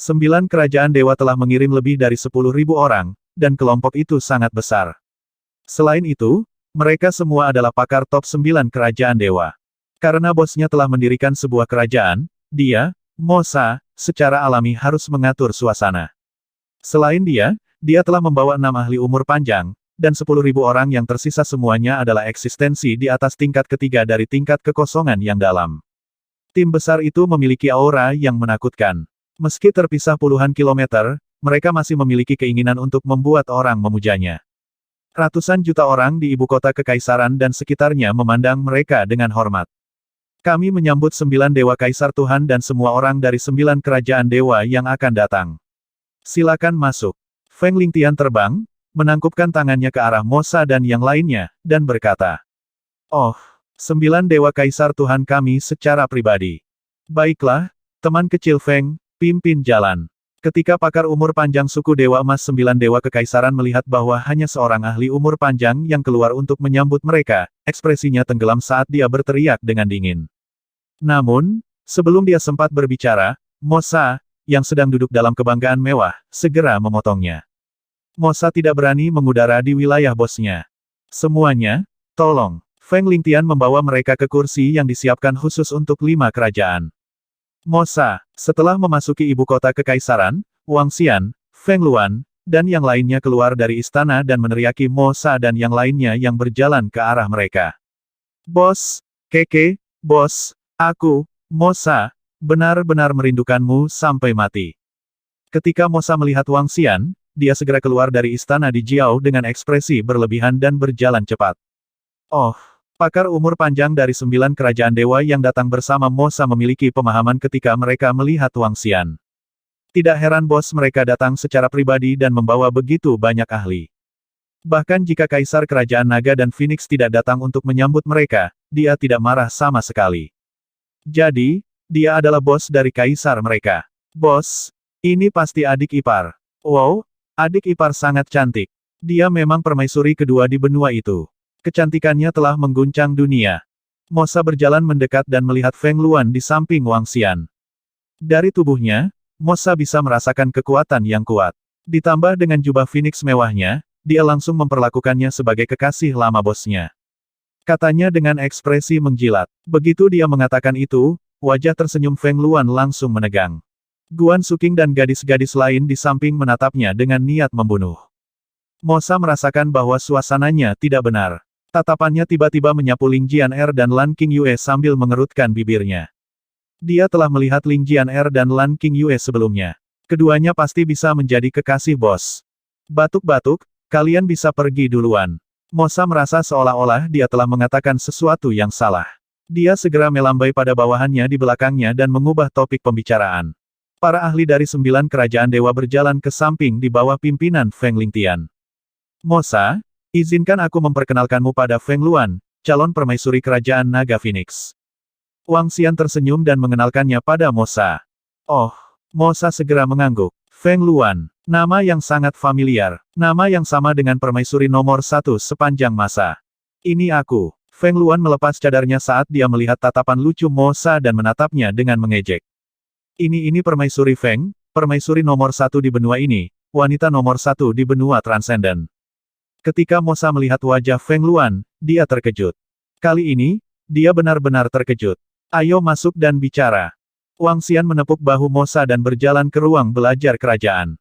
9 kerajaan dewa telah mengirim lebih dari 10.000 orang, dan kelompok itu sangat besar. Selain itu, mereka semua adalah pakar top 9 kerajaan dewa. Karena bosnya telah mendirikan sebuah kerajaan, dia, Mosa, secara alami harus mengatur suasana. Selain dia telah membawa 6 ahli umur panjang, dan 10.000 orang yang tersisa semuanya adalah eksistensi di atas tingkat ketiga dari tingkat kekosongan yang dalam. Tim besar itu memiliki aura yang menakutkan. Meski terpisah puluhan kilometer, mereka masih memiliki keinginan untuk membuat orang memujanya. Ratusan juta orang di ibu kota kekaisaran dan sekitarnya memandang mereka dengan hormat. Kami menyambut 9 dewa kaisar Tuhan dan semua orang dari 9 kerajaan dewa yang akan datang. Silakan masuk. Feng Lingtian terbang, menangkupkan tangannya ke arah Mosa dan yang lainnya, dan berkata, "Oh, 9 dewa kaisar Tuhan kami secara pribadi. Baiklah, teman kecil Feng, pimpin jalan." Ketika pakar umur panjang suku Dewa Emas 9 dewa kekaisaran melihat bahwa hanya seorang ahli umur panjang yang keluar untuk menyambut mereka, ekspresinya tenggelam saat dia berteriak dengan dingin. Namun, sebelum dia sempat berbicara, Mosa, yang sedang duduk dalam kebanggaan mewah, segera memotongnya. Mosa tidak berani mengudara di wilayah bosnya. "Semuanya, tolong." Feng Lingtian membawa mereka ke kursi yang disiapkan khusus untuk 5 kerajaan. Mosa, setelah memasuki ibu kota kekaisaran, Wang Xian, Feng Luan, dan yang lainnya keluar dari istana dan meneriaki Mosa dan yang lainnya yang berjalan ke arah mereka. "Bos, Keke, bos, aku, Mosa, benar-benar merindukanmu sampai mati." Ketika Mosa melihat Wang Xian, dia segera keluar dari istana di Jiao dengan ekspresi berlebihan dan berjalan cepat. Oh, pakar umur panjang dari 9 kerajaan dewa yang datang bersama Mosa memiliki pemahaman ketika mereka melihat Wang Xian. Tidak heran bos mereka datang secara pribadi dan membawa begitu banyak ahli. Bahkan jika Kaisar Kerajaan Naga dan Phoenix tidak datang untuk menyambut mereka, dia tidak marah sama sekali. Jadi, dia adalah bos dari Kaisar mereka. "Bos, ini pasti adik ipar." "Wow, adik ipar sangat cantik. Dia memang permaisuri kedua di benua itu. Kecantikannya telah mengguncang dunia." Mosa berjalan mendekat dan melihat Feng Luan di samping Wang Xian. Dari tubuhnya, Mosa bisa merasakan kekuatan yang kuat. Ditambah dengan jubah Phoenix mewahnya, dia langsung memperlakukannya sebagai kekasih lama bosnya. Katanya dengan ekspresi menjilat. Begitu dia mengatakan itu, wajah tersenyum Feng Luan langsung menegang. Guan Suking dan gadis-gadis lain di samping menatapnya dengan niat membunuh. Mosa merasakan bahwa suasananya tidak benar. Tatapannya tiba-tiba menyapu Ling Jian-er dan Lan Qingyue sambil mengerutkan bibirnya. Dia telah melihat Ling Jian-er dan Lan Qingyue sebelumnya. Keduanya pasti bisa menjadi kekasih bos. Batuk-batuk, kalian bisa pergi duluan. Mosa merasa seolah-olah dia telah mengatakan sesuatu yang salah. Dia segera melambai pada bawahannya di belakangnya dan mengubah topik pembicaraan. Para ahli dari 9 kerajaan dewa berjalan ke samping di bawah pimpinan Feng Lingtian. "Mosa, izinkan aku memperkenalkanmu pada Feng Luan, calon permaisuri kerajaan Naga Phoenix." Wang Xian tersenyum dan mengenalkannya pada Mosa. Oh, Mosa segera mengangguk. Feng Luan, nama yang sangat familiar, nama yang sama dengan permaisuri nomor 1 sepanjang masa. "Ini aku." Feng Luan melepas cadarnya saat dia melihat tatapan lucu Mosa dan menatapnya dengan mengejek. Ini permaisuri Feng, permaisuri nomor 1 di benua ini, wanita nomor 1 di benua Transcendent. Ketika Mosa melihat wajah Feng Luan, dia terkejut. Kali ini, dia benar-benar terkejut. "Ayo masuk dan bicara." Wang Xian menepuk bahu Mosa dan berjalan ke ruang belajar kerajaan.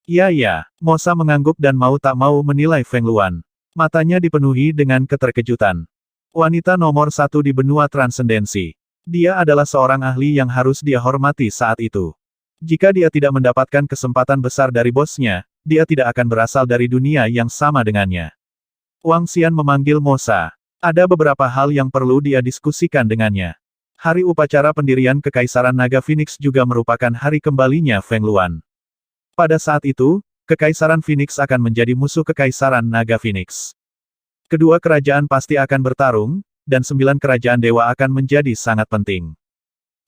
Ya, Mosa mengangguk dan mau tak mau menilai Feng Luan. Matanya dipenuhi dengan keterkejutan. Wanita nomor 1 di benua transendensi. Dia adalah seorang ahli yang harus dia hormati saat itu. Jika dia tidak mendapatkan kesempatan besar dari bosnya, dia tidak akan berasal dari dunia yang sama dengannya. Wang Xian memanggil Mosa. Ada beberapa hal yang perlu dia diskusikan dengannya. Hari upacara pendirian Kekaisaran Naga Phoenix juga merupakan hari kembalinya Feng Luan. Pada saat itu, Kekaisaran Phoenix akan menjadi musuh Kekaisaran Naga Phoenix. Kedua kerajaan pasti akan bertarung, dan 9 kerajaan dewa akan menjadi sangat penting.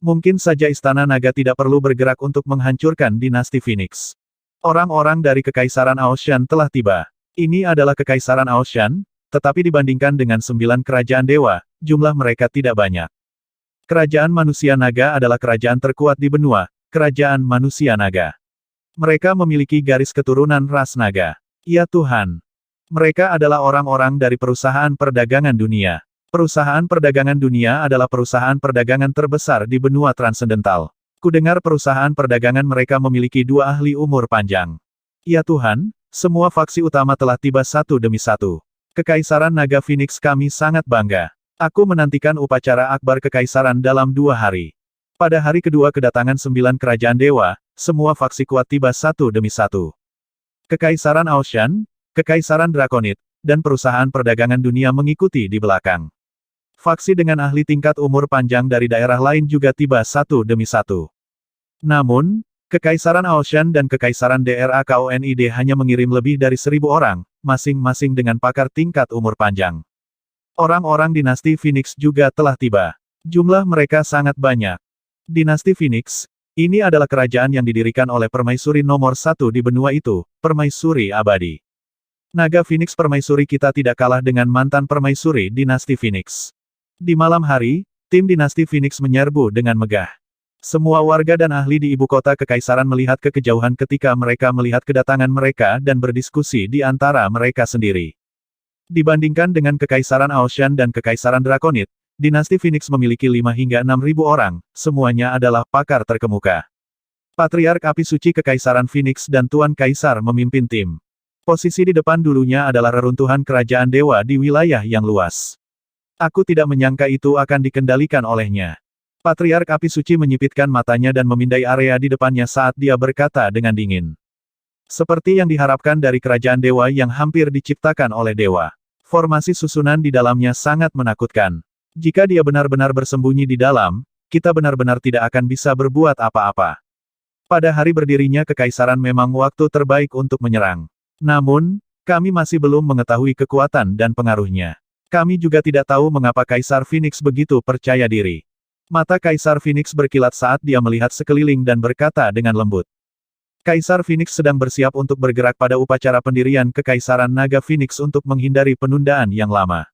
Mungkin saja Istana Naga tidak perlu bergerak untuk menghancurkan dinasti Phoenix. Orang-orang dari Kekaisaran Aoshan telah tiba. Ini adalah Kekaisaran Aoshan, tetapi dibandingkan dengan 9 kerajaan dewa, jumlah mereka tidak banyak. Kerajaan manusia naga adalah kerajaan terkuat di benua, kerajaan manusia naga. Mereka memiliki garis keturunan ras naga. Ya Tuhan. Mereka adalah orang-orang dari perusahaan perdagangan dunia. Perusahaan perdagangan dunia adalah perusahaan perdagangan terbesar di benua transendental. Kudengar perusahaan perdagangan mereka memiliki 2 ahli umur panjang. Ya Tuhan, semua faksi utama telah tiba satu demi satu. Kekaisaran Naga Phoenix kami sangat bangga. Aku menantikan upacara akbar kekaisaran dalam 2 hari. Pada hari kedua kedatangan 9 kerajaan dewa, semua faksi kuat tiba satu demi satu. Kekaisaran Ocean, Kekaisaran Drakonid, dan perusahaan perdagangan dunia mengikuti di belakang. Faksi dengan ahli tingkat umur panjang dari daerah lain juga tiba satu demi satu. Namun, Kekaisaran Ocean dan Kekaisaran Drakonid hanya mengirim lebih dari 1.000 orang, masing-masing dengan pakar tingkat umur panjang. Orang-orang dinasti Phoenix juga telah tiba. Jumlah mereka sangat banyak. Dinasti Phoenix, ini adalah kerajaan yang didirikan oleh permaisuri nomor 1 di benua itu, permaisuri abadi. Naga Phoenix permaisuri kita tidak kalah dengan mantan permaisuri dinasti Phoenix. Di malam hari, tim dinasti Phoenix menyerbu dengan megah. Semua warga dan ahli di ibu kota kekaisaran melihat ke kejauhan ketika mereka melihat kedatangan mereka dan berdiskusi di antara mereka sendiri. Dibandingkan dengan Kekaisaran Ocean dan Kekaisaran Drakonid, dinasti Phoenix memiliki 5 hingga 6.000 orang, semuanya adalah pakar terkemuka. Patriark Api Suci Kekaisaran Phoenix dan Tuan Kaisar memimpin tim. Posisi di depan dulunya adalah reruntuhan kerajaan dewa di wilayah yang luas. Aku tidak menyangka itu akan dikendalikan olehnya. Patriark Api Suci menyipitkan matanya dan memindai area di depannya saat dia berkata dengan dingin. Seperti yang diharapkan dari kerajaan dewa yang hampir diciptakan oleh dewa. Formasi susunan di dalamnya sangat menakutkan. Jika dia benar-benar bersembunyi di dalam, kita benar-benar tidak akan bisa berbuat apa-apa. Pada hari berdirinya kekaisaran memang waktu terbaik untuk menyerang. Namun, kami masih belum mengetahui kekuatan dan pengaruhnya. Kami juga tidak tahu mengapa Kaisar Phoenix begitu percaya diri. Mata Kaisar Phoenix berkilat saat dia melihat sekeliling dan berkata dengan lembut. Kaisar Phoenix sedang bersiap untuk bergerak pada upacara pendirian Kekaisaran Naga Phoenix untuk menghindari penundaan yang lama.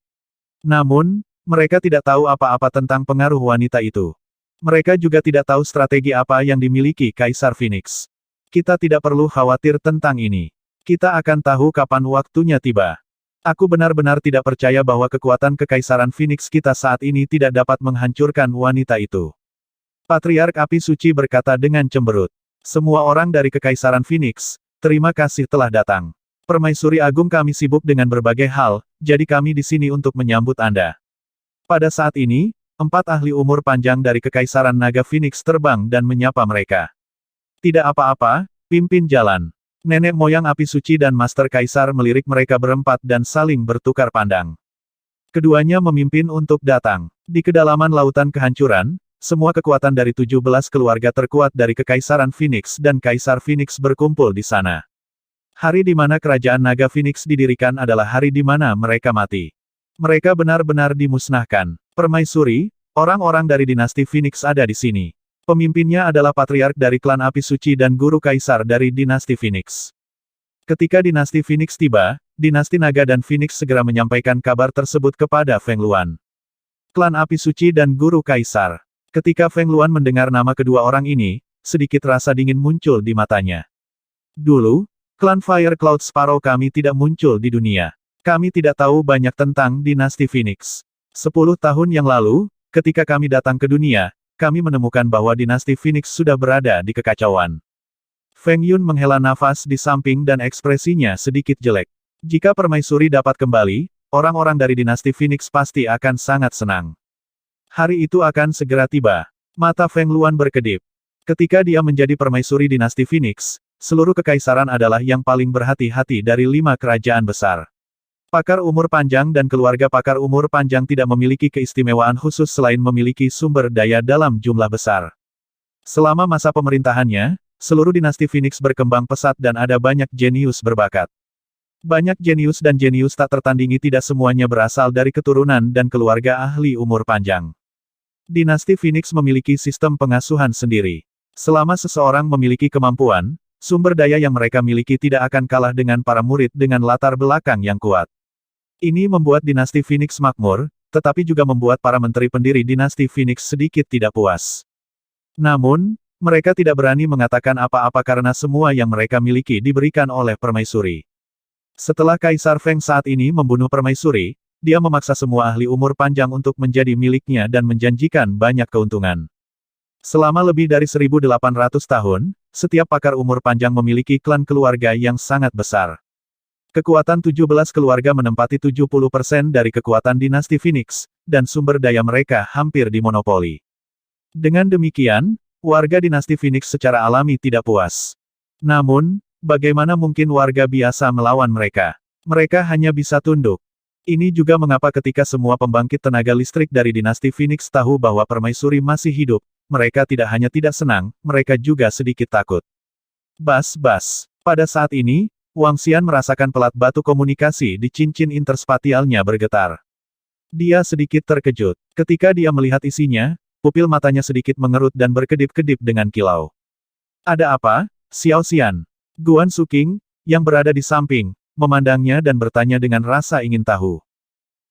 Namun, mereka tidak tahu apa-apa tentang pengaruh wanita itu. Mereka juga tidak tahu strategi apa yang dimiliki Kaisar Phoenix. Kita tidak perlu khawatir tentang ini. Kita akan tahu kapan waktunya tiba. Aku benar-benar tidak percaya bahwa kekuatan Kekaisaran Phoenix kita saat ini tidak dapat menghancurkan wanita itu. Patriark Api Suci berkata dengan cemberut. Semua orang dari Kekaisaran Phoenix, terima kasih telah datang. Permaisuri Agung kami sibuk dengan berbagai hal, jadi kami di sini untuk menyambut Anda. Pada saat ini, 4 ahli umur panjang dari Kekaisaran Naga Phoenix terbang dan menyapa mereka. Tidak apa-apa, pimpin jalan. Nenek moyang Api Suci dan Master Kaisar melirik mereka berempat dan saling bertukar pandang. Keduanya memimpin untuk datang. Di kedalaman lautan kehancuran, semua kekuatan dari 17 keluarga terkuat dari Kekaisaran Phoenix dan Kaisar Phoenix berkumpul di sana. Hari di mana kerajaan Naga Phoenix didirikan adalah hari di mana mereka mati. Mereka benar-benar dimusnahkan. Permaisuri, orang-orang dari dinasti Phoenix ada di sini. Pemimpinnya adalah patriark dari klan Api Suci dan guru kaisar dari dinasti Phoenix. Ketika dinasti Phoenix tiba, dinasti Naga dan Phoenix segera menyampaikan kabar tersebut kepada Feng Luan. Klan Api Suci dan guru kaisar. Ketika Feng Luan mendengar nama kedua orang ini, sedikit rasa dingin muncul di matanya. Dulu, klan Fire Cloud Sparrow kami tidak muncul di dunia. Kami tidak tahu banyak tentang dinasti Phoenix. 10 tahun yang lalu, ketika kami datang ke dunia, kami menemukan bahwa dinasti Phoenix sudah berada di kekacauan. Feng Yun menghela nafas di samping dan ekspresinya sedikit jelek. Jika permaisuri dapat kembali, orang-orang dari dinasti Phoenix pasti akan sangat senang. Hari itu akan segera tiba. Mata Feng Luan berkedip. Ketika dia menjadi permaisuri dinasti Phoenix, seluruh kekaisaran adalah yang paling berhati-hati dari 5 kerajaan besar. Pakar umur panjang dan keluarga pakar umur panjang tidak memiliki keistimewaan khusus selain memiliki sumber daya dalam jumlah besar. Selama masa pemerintahannya, seluruh dinasti Phoenix berkembang pesat dan ada banyak jenius berbakat. Banyak jenius dan jenius tak tertandingi tidak semuanya berasal dari keturunan dan keluarga ahli umur panjang. Dinasti Phoenix memiliki sistem pengasuhan sendiri. Selama seseorang memiliki kemampuan, sumber daya yang mereka miliki tidak akan kalah dengan para murid dengan latar belakang yang kuat. Ini membuat dinasti Phoenix makmur, tetapi juga membuat para menteri pendiri dinasti Phoenix sedikit tidak puas. Namun, Mereka tidak berani mengatakan apa-apa karena semua yang mereka miliki diberikan oleh permaisuri. Setelah Kaisar Feng saat ini membunuh permaisuri, dia memaksa semua ahli umur panjang untuk menjadi miliknya dan menjanjikan banyak keuntungan. Selama lebih dari 1.800 tahun, setiap pakar umur panjang memiliki klan keluarga yang sangat besar. Kekuatan 17 keluarga menempati 70% dari kekuatan dinasti Phoenix, dan sumber daya mereka hampir dimonopoli. Dengan demikian, warga dinasti Phoenix secara alami tidak puas. Namun, bagaimana mungkin warga biasa melawan mereka? Mereka hanya bisa tunduk. Ini juga mengapa ketika semua pembangkit tenaga listrik dari dinasti Phoenix tahu bahwa permaisuri masih hidup, mereka tidak hanya tidak senang, mereka juga sedikit takut. Bas. Pada saat ini, Wang Xian merasakan pelat batu komunikasi di cincin interspatialnya bergetar. Dia sedikit terkejut. Ketika dia melihat isinya, pupil matanya sedikit mengerut dan berkedip-kedip dengan kilau. Ada apa, Xiao Xian? Guan Suking, yang berada di samping, memandangnya dan bertanya dengan rasa ingin tahu.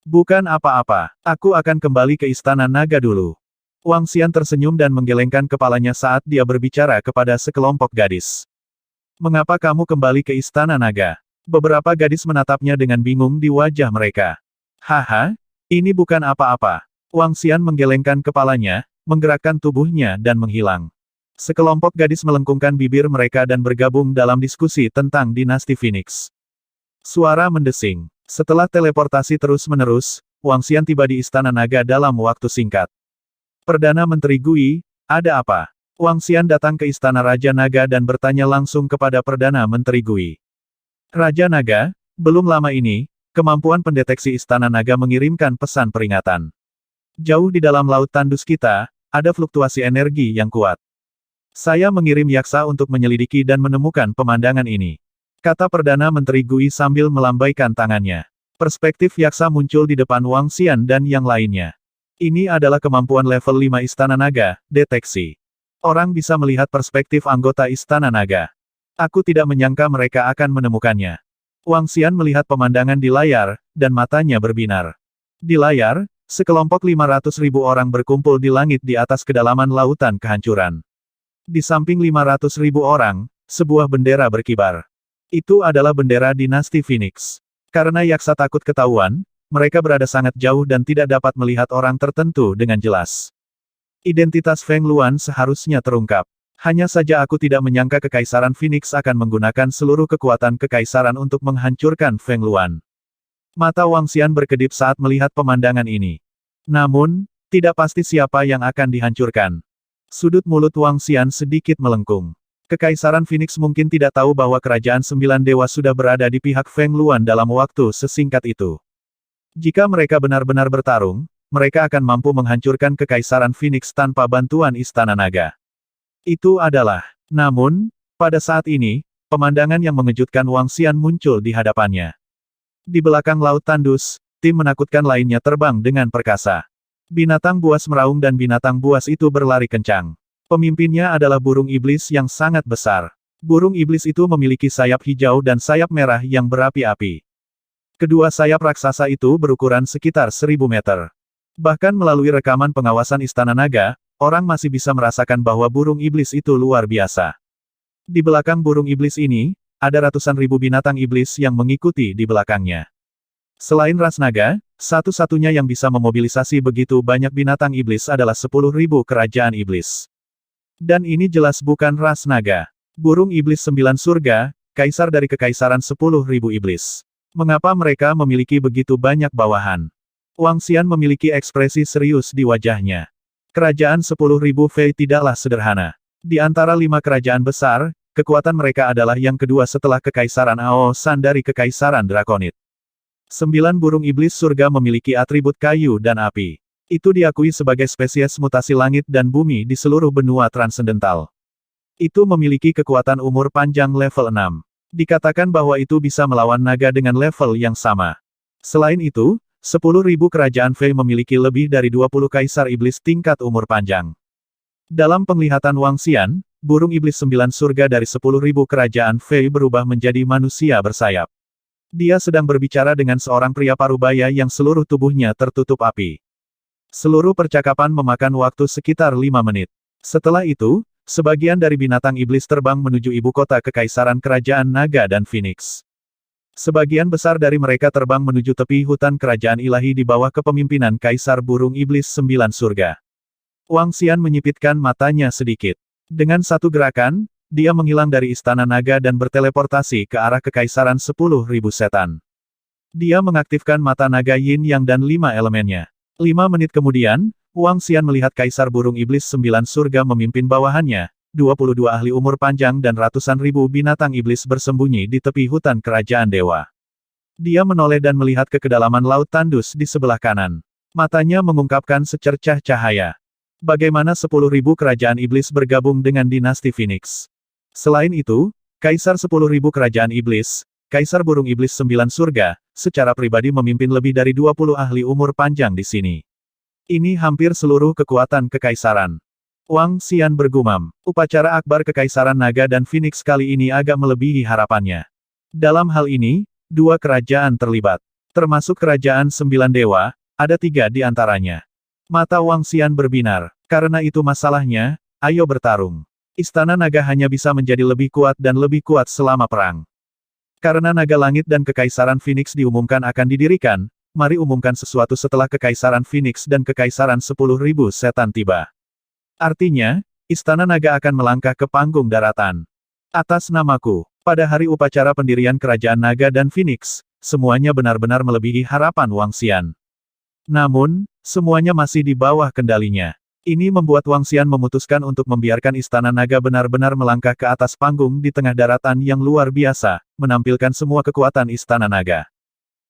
Bukan apa-apa, aku akan kembali ke Istana Naga dulu. Wang Xian tersenyum dan menggelengkan kepalanya saat dia berbicara kepada sekelompok gadis. Mengapa kamu kembali ke Istana Naga? Beberapa gadis menatapnya dengan bingung di wajah mereka. Haha, ini bukan apa-apa. Wang Xian menggelengkan kepalanya, menggerakkan tubuhnya dan menghilang. Sekelompok gadis melengkungkan bibir mereka dan bergabung dalam diskusi tentang dinasti Phoenix. Suara mendesing. Setelah teleportasi terus-menerus, Wang Xian tiba di Istana Naga dalam waktu singkat. Perdana Menteri Gui, ada apa? Wang Xian datang ke Istana Raja Naga dan bertanya langsung kepada Perdana Menteri Gui. Raja Naga, belum lama ini, kemampuan pendeteksi Istana Naga mengirimkan pesan peringatan. Jauh di dalam laut tandus kita, ada fluktuasi energi yang kuat. Saya mengirim yaksa untuk menyelidiki dan menemukan pemandangan ini. Kata Perdana Menteri Gui sambil melambaikan tangannya. Perspektif yaksa muncul di depan Wang Xian dan yang lainnya. Ini adalah kemampuan level 5 Istana Naga, deteksi. Orang bisa melihat perspektif anggota Istana Naga. Aku tidak menyangka mereka akan menemukannya. Wang Xian melihat pemandangan di layar, dan matanya berbinar. Di layar, sekelompok 500.000 orang berkumpul di langit di atas kedalaman lautan kehancuran. Di samping 500.000 orang, sebuah bendera berkibar. Itu adalah bendera dinasti Phoenix. Karena yaksa takut ketahuan, mereka berada sangat jauh dan tidak dapat melihat orang tertentu dengan jelas. Identitas Feng Luan seharusnya terungkap. Hanya saja aku tidak menyangka Kekaisaran Phoenix akan menggunakan seluruh kekuatan Kekaisaran untuk menghancurkan Feng Luan. Mata Wang Xian berkedip saat melihat pemandangan ini. Namun, tidak pasti siapa yang akan dihancurkan. Sudut mulut Wang Xian sedikit melengkung. Kekaisaran Phoenix mungkin tidak tahu bahwa Kerajaan Sembilan Dewa sudah berada di pihak Feng Luan dalam waktu sesingkat itu. Jika mereka benar-benar bertarung, mereka akan mampu menghancurkan Kekaisaran Phoenix tanpa bantuan Istana Naga. Itu adalah. Namun, pada saat ini, pemandangan yang mengejutkan Wang Xian muncul di hadapannya. Di belakang laut tandus, tim menakutkan lainnya terbang dengan perkasa. Binatang buas meraung dan binatang buas itu berlari kencang. Pemimpinnya adalah burung iblis yang sangat besar. Burung iblis itu memiliki sayap hijau dan sayap merah yang berapi-api. Kedua sayap raksasa itu berukuran sekitar 1.000 meter. Bahkan melalui rekaman pengawasan Istana Naga, orang masih bisa merasakan bahwa burung iblis itu luar biasa. Di belakang burung iblis ini, ada ratusan ribu binatang iblis yang mengikuti di belakangnya. Selain ras naga, satu-satunya yang bisa memobilisasi begitu banyak binatang iblis adalah 10.000 kerajaan iblis. Dan ini jelas bukan ras naga. Burung iblis 9 surga, kaisar dari kekaisaran 10.000 iblis. Mengapa mereka memiliki begitu banyak bawahan? Wang Xian memiliki ekspresi serius di wajahnya. Kerajaan 10.000 Fei tidaklah sederhana. Di antara 5 kerajaan besar, kekuatan mereka adalah yang kedua setelah Kekaisaran Ao San dari Kekaisaran Drakonid. 9 burung iblis surga memiliki atribut kayu dan api. Itu diakui sebagai spesies mutasi langit dan bumi di seluruh benua transendental. Itu memiliki kekuatan umur panjang level 6. Dikatakan bahwa itu bisa melawan naga dengan level yang sama. Selain itu, 10.000 kerajaan Fei memiliki lebih dari 20 kaisar iblis tingkat umur panjang. Dalam penglihatan Wang Xian, burung iblis 9 surga dari 10.000 kerajaan Fei berubah menjadi manusia bersayap. Dia sedang berbicara dengan seorang pria parubaya yang seluruh tubuhnya tertutup api. Seluruh percakapan memakan waktu sekitar 5 menit. Setelah itu, Sebagian dari binatang iblis terbang menuju ibu kota kekaisaran kerajaan naga dan Phoenix. Sebagian besar dari mereka terbang menuju tepi hutan kerajaan ilahi di bawah kepemimpinan Kaisar Burung Iblis Sembilan Surga. Wang Xian menyipitkan matanya sedikit. Dengan satu gerakan, dia menghilang dari istana naga dan berteleportasi ke arah kekaisaran 10.000 setan. Dia mengaktifkan mata naga yin yang dan 5 elemennya. 5 menit kemudian, Wang Xian melihat Kaisar Burung Iblis Sembilan Surga memimpin bawahannya, 22 ahli umur panjang dan ratusan ribu binatang iblis bersembunyi di tepi hutan kerajaan dewa. Dia menoleh dan melihat ke kedalaman laut tandus di sebelah kanan. Matanya mengungkapkan secercah cahaya. Bagaimana 10.000 kerajaan iblis bergabung dengan dinasti Phoenix? Selain itu, Kaisar 10.000 kerajaan iblis, Kaisar Burung Iblis Sembilan Surga, secara pribadi memimpin lebih dari 20 ahli umur panjang di sini. Ini hampir seluruh kekuatan kekaisaran. Wang Xian bergumam, upacara akbar kekaisaran naga dan Phoenix kali ini agak melebihi harapannya. Dalam hal ini, 2 kerajaan terlibat. Termasuk kerajaan 9 dewa, ada 3 di antaranya. Mata Wang Xian berbinar. Karena itu masalahnya, ayo bertarung. Istana naga hanya bisa menjadi lebih kuat dan lebih kuat selama perang. Karena naga langit dan kekaisaran Phoenix diumumkan akan didirikan, mari umumkan sesuatu setelah kekaisaran Phoenix dan kekaisaran 10.000 setan tiba. Artinya, istana naga akan melangkah ke panggung daratan. Atas namaku, pada hari upacara pendirian kerajaan naga dan Phoenix, semuanya benar-benar melebihi harapan Wang Xian. Namun, semuanya masih di bawah kendalinya. Ini membuat Wang Xian memutuskan untuk membiarkan istana naga benar-benar melangkah ke atas panggung di tengah daratan yang luar biasa, menampilkan semua kekuatan istana naga.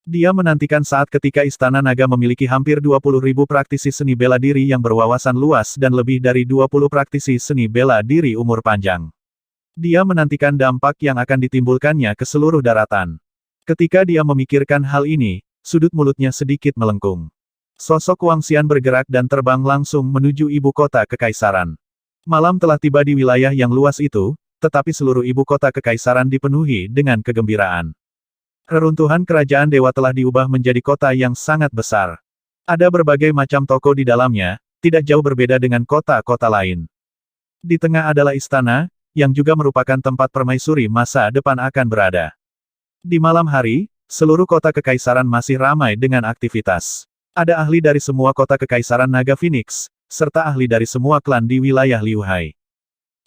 Dia menantikan saat ketika istana naga memiliki hampir 20.000 praktisi seni bela diri yang berwawasan luas dan lebih dari 20 praktisi seni bela diri umur panjang. Dia menantikan dampak yang akan ditimbulkannya ke seluruh daratan. Ketika dia memikirkan hal ini, sudut mulutnya sedikit melengkung. Sosok Wang Xian bergerak dan terbang langsung menuju ibu kota kekaisaran. Malam telah tiba di wilayah yang luas itu, tetapi seluruh ibu kota kekaisaran dipenuhi dengan kegembiraan. Reruntuhan kerajaan dewa telah diubah menjadi kota yang sangat besar. Ada berbagai macam toko di dalamnya, tidak jauh berbeda dengan kota-kota lain. Di tengah adalah istana, yang juga merupakan tempat permaisuri masa depan akan berada. Di malam hari, seluruh kota kekaisaran masih ramai dengan aktivitas. Ada ahli dari semua kota kekaisaran naga Phoenix, serta ahli dari semua klan di wilayah Liu Hai.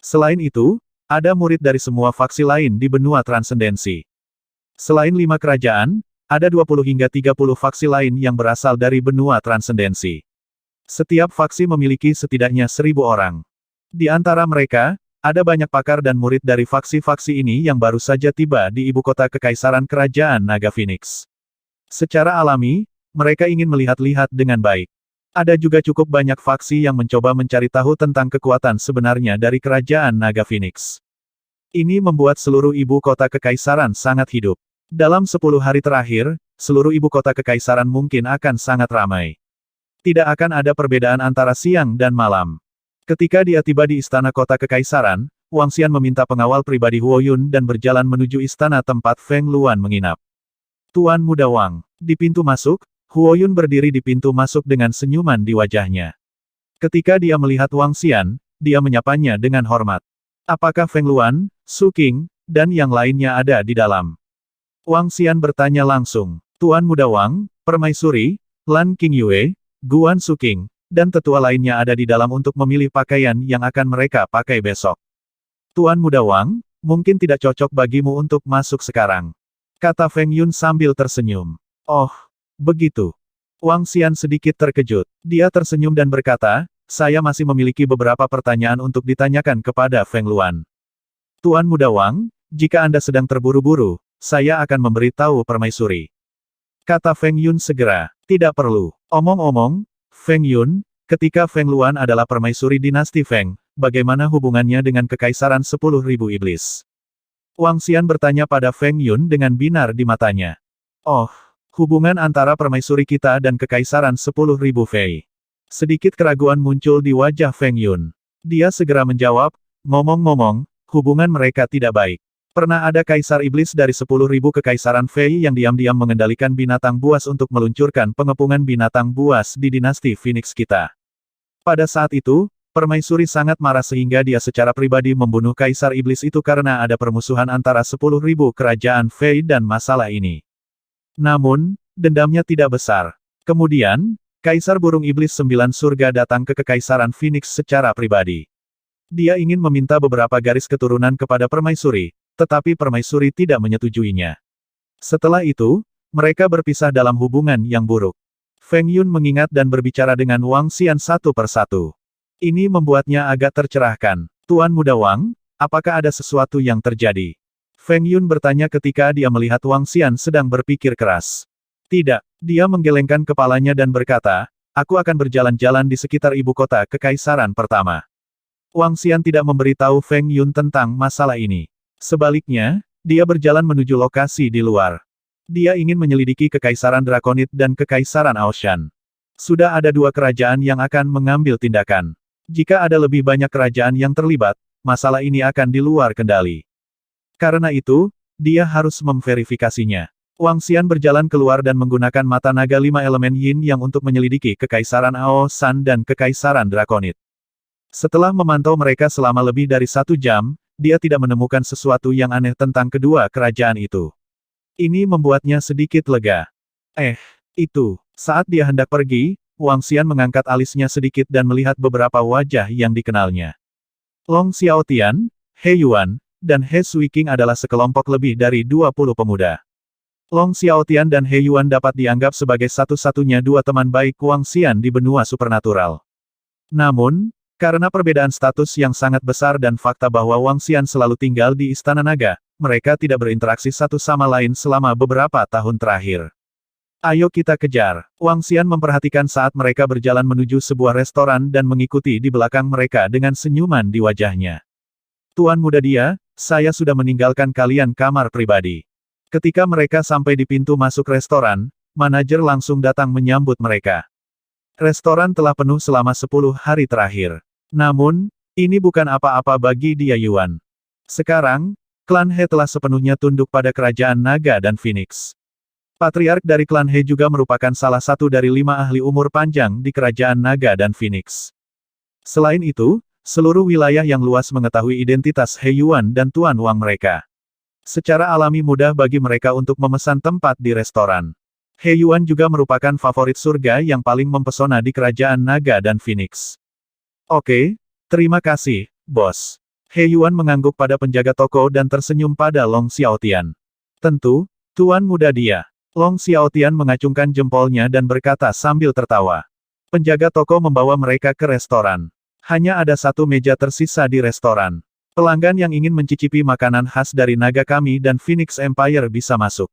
Selain itu, ada murid dari semua faksi lain di benua transendensi. Selain 5 kerajaan, ada 20 hingga 30 faksi lain yang berasal dari benua transendensi. Setiap faksi memiliki setidaknya 1.000 orang. Di antara mereka, ada banyak pakar dan murid dari faksi-faksi ini yang baru saja tiba di ibu kota kekaisaran kerajaan naga Phoenix. Secara alami, mereka ingin melihat-lihat dengan baik. Ada juga cukup banyak faksi yang mencoba mencari tahu tentang kekuatan sebenarnya dari kerajaan naga Phoenix. Ini membuat seluruh ibu kota kekaisaran sangat hidup. Dalam 10 hari terakhir, seluruh ibu kota kekaisaran mungkin akan sangat ramai. Tidak akan ada perbedaan antara siang dan malam. Ketika dia tiba di istana kota kekaisaran, Wang Xian meminta pengawal pribadi Huo Yun dan berjalan menuju istana tempat Feng Luan menginap. Tuan Muda Wang. Di pintu masuk, Huo Yun berdiri di pintu masuk dengan senyuman di wajahnya. Ketika dia melihat Wang Xian, dia menyapanya dengan hormat. Apakah Feng Luan, Su Qing, dan yang lainnya ada di dalam? Wang Xian bertanya langsung. Tuan Muda Wang, Permaisuri, Lan King Yue, Guan Su Qing, dan tetua lainnya ada di dalam untuk memilih pakaian yang akan mereka pakai besok. Tuan Muda Wang, mungkin tidak cocok bagimu untuk masuk sekarang. Kata Feng Yun sambil tersenyum. Oh, begitu. Wang Xian sedikit terkejut. Dia tersenyum dan berkata, saya masih memiliki beberapa pertanyaan untuk ditanyakan kepada Feng Luan. Tuan Muda Wang, jika Anda sedang terburu-buru, saya akan memberitahu permaisuri. Kata Feng Yun segera. Tidak perlu. Omong-omong, Feng Yun, ketika Feng Luan adalah permaisuri dinasti Feng, bagaimana hubungannya dengan kekaisaran 10.000 iblis? Wang Xian bertanya pada Feng Yun dengan binar di matanya. Oh, hubungan antara permaisuri kita dan kekaisaran 10.000 Fei. Sedikit keraguan muncul di wajah Feng Yun. Dia segera menjawab, ngomong-ngomong, hubungan mereka tidak baik. Pernah ada kaisar iblis dari 10.000 kekaisaran Fei yang diam-diam mengendalikan binatang buas untuk meluncurkan pengepungan binatang buas di dinasti Phoenix kita. Pada saat itu, Permaisuri sangat marah sehingga dia secara pribadi membunuh Kaisar Iblis itu karena ada permusuhan antara 10.000 kerajaan Fei dan masalah ini. Namun, dendamnya tidak besar. Kemudian, Kaisar Burung Iblis 9 Surga datang ke Kekaisaran Phoenix secara pribadi. Dia ingin meminta beberapa garis keturunan kepada Permaisuri, tetapi Permaisuri tidak menyetujuinya. Setelah itu, mereka berpisah dalam hubungan yang buruk. Feng Yun mengingat dan berbicara dengan Wang Xian satu persatu. Ini membuatnya agak tercerahkan. Tuan Muda Wang, apakah ada sesuatu yang terjadi? Feng Yun bertanya ketika dia melihat Wang Xian sedang berpikir keras. Tidak, dia menggelengkan kepalanya dan berkata, aku akan berjalan-jalan di sekitar ibu kota Kekaisaran pertama. Wang Xian tidak memberitahu Feng Yun tentang masalah ini. Sebaliknya, dia berjalan menuju lokasi di luar. Dia ingin menyelidiki Kekaisaran Drakonid dan Kekaisaran Aoshan. Sudah ada 2 kerajaan yang akan mengambil tindakan. Jika ada lebih banyak kerajaan yang terlibat, masalah ini akan di luar kendali. Karena itu, dia harus memverifikasinya. Wang Xian berjalan keluar dan menggunakan mata naga 5 elemen Yin yang untuk menyelidiki Kekaisaran Aoshan dan Kekaisaran Drakonid. Setelah memantau mereka selama lebih dari 1 jam, dia tidak menemukan sesuatu yang aneh tentang kedua kerajaan itu. Ini membuatnya sedikit lega. Itu. Saat dia hendak pergi, Wang Xian mengangkat alisnya sedikit dan melihat beberapa wajah yang dikenalnya. Long Xiaotian, He Yuan, dan He Suiqing adalah sekelompok lebih dari 20 pemuda. Long Xiaotian dan He Yuan dapat dianggap sebagai satu-satunya 2 teman baik Wang Xian di benua supernatural. Namun, karena perbedaan status yang sangat besar dan fakta bahwa Wang Xian selalu tinggal di Istana Naga, mereka tidak berinteraksi satu sama lain selama beberapa tahun terakhir. Ayo kita kejar. Wang Xian memperhatikan saat mereka berjalan menuju sebuah restoran dan mengikuti di belakang mereka dengan senyuman di wajahnya. Tuan muda dia, saya sudah meninggalkan kalian kamar pribadi. Ketika mereka sampai di pintu masuk restoran, manajer langsung datang menyambut mereka. Restoran telah penuh selama 10 hari terakhir. Namun, ini bukan apa-apa bagi dia Yuan. Sekarang, klan He telah sepenuhnya tunduk pada kerajaan Naga dan Phoenix. Patriark dari klan He juga merupakan salah satu dari 5 ahli umur panjang di kerajaan Naga dan Phoenix. Selain itu, seluruh wilayah yang luas mengetahui identitas He Yuan dan Tuan Wang mereka. Secara alami mudah bagi mereka untuk memesan tempat di restoran. He Yuan juga merupakan favorit surga yang paling mempesona di kerajaan Naga dan Phoenix. Oke, terima kasih, bos. He Yuan mengangguk pada penjaga toko dan tersenyum pada Long Xiaotian. Tentu, tuan muda dia. Long Xiaotian mengacungkan jempolnya dan berkata sambil tertawa. Penjaga toko membawa mereka ke restoran. Hanya ada 1 meja tersisa di restoran. Pelanggan yang ingin mencicipi makanan khas dari naga kami dan Phoenix Empire bisa masuk.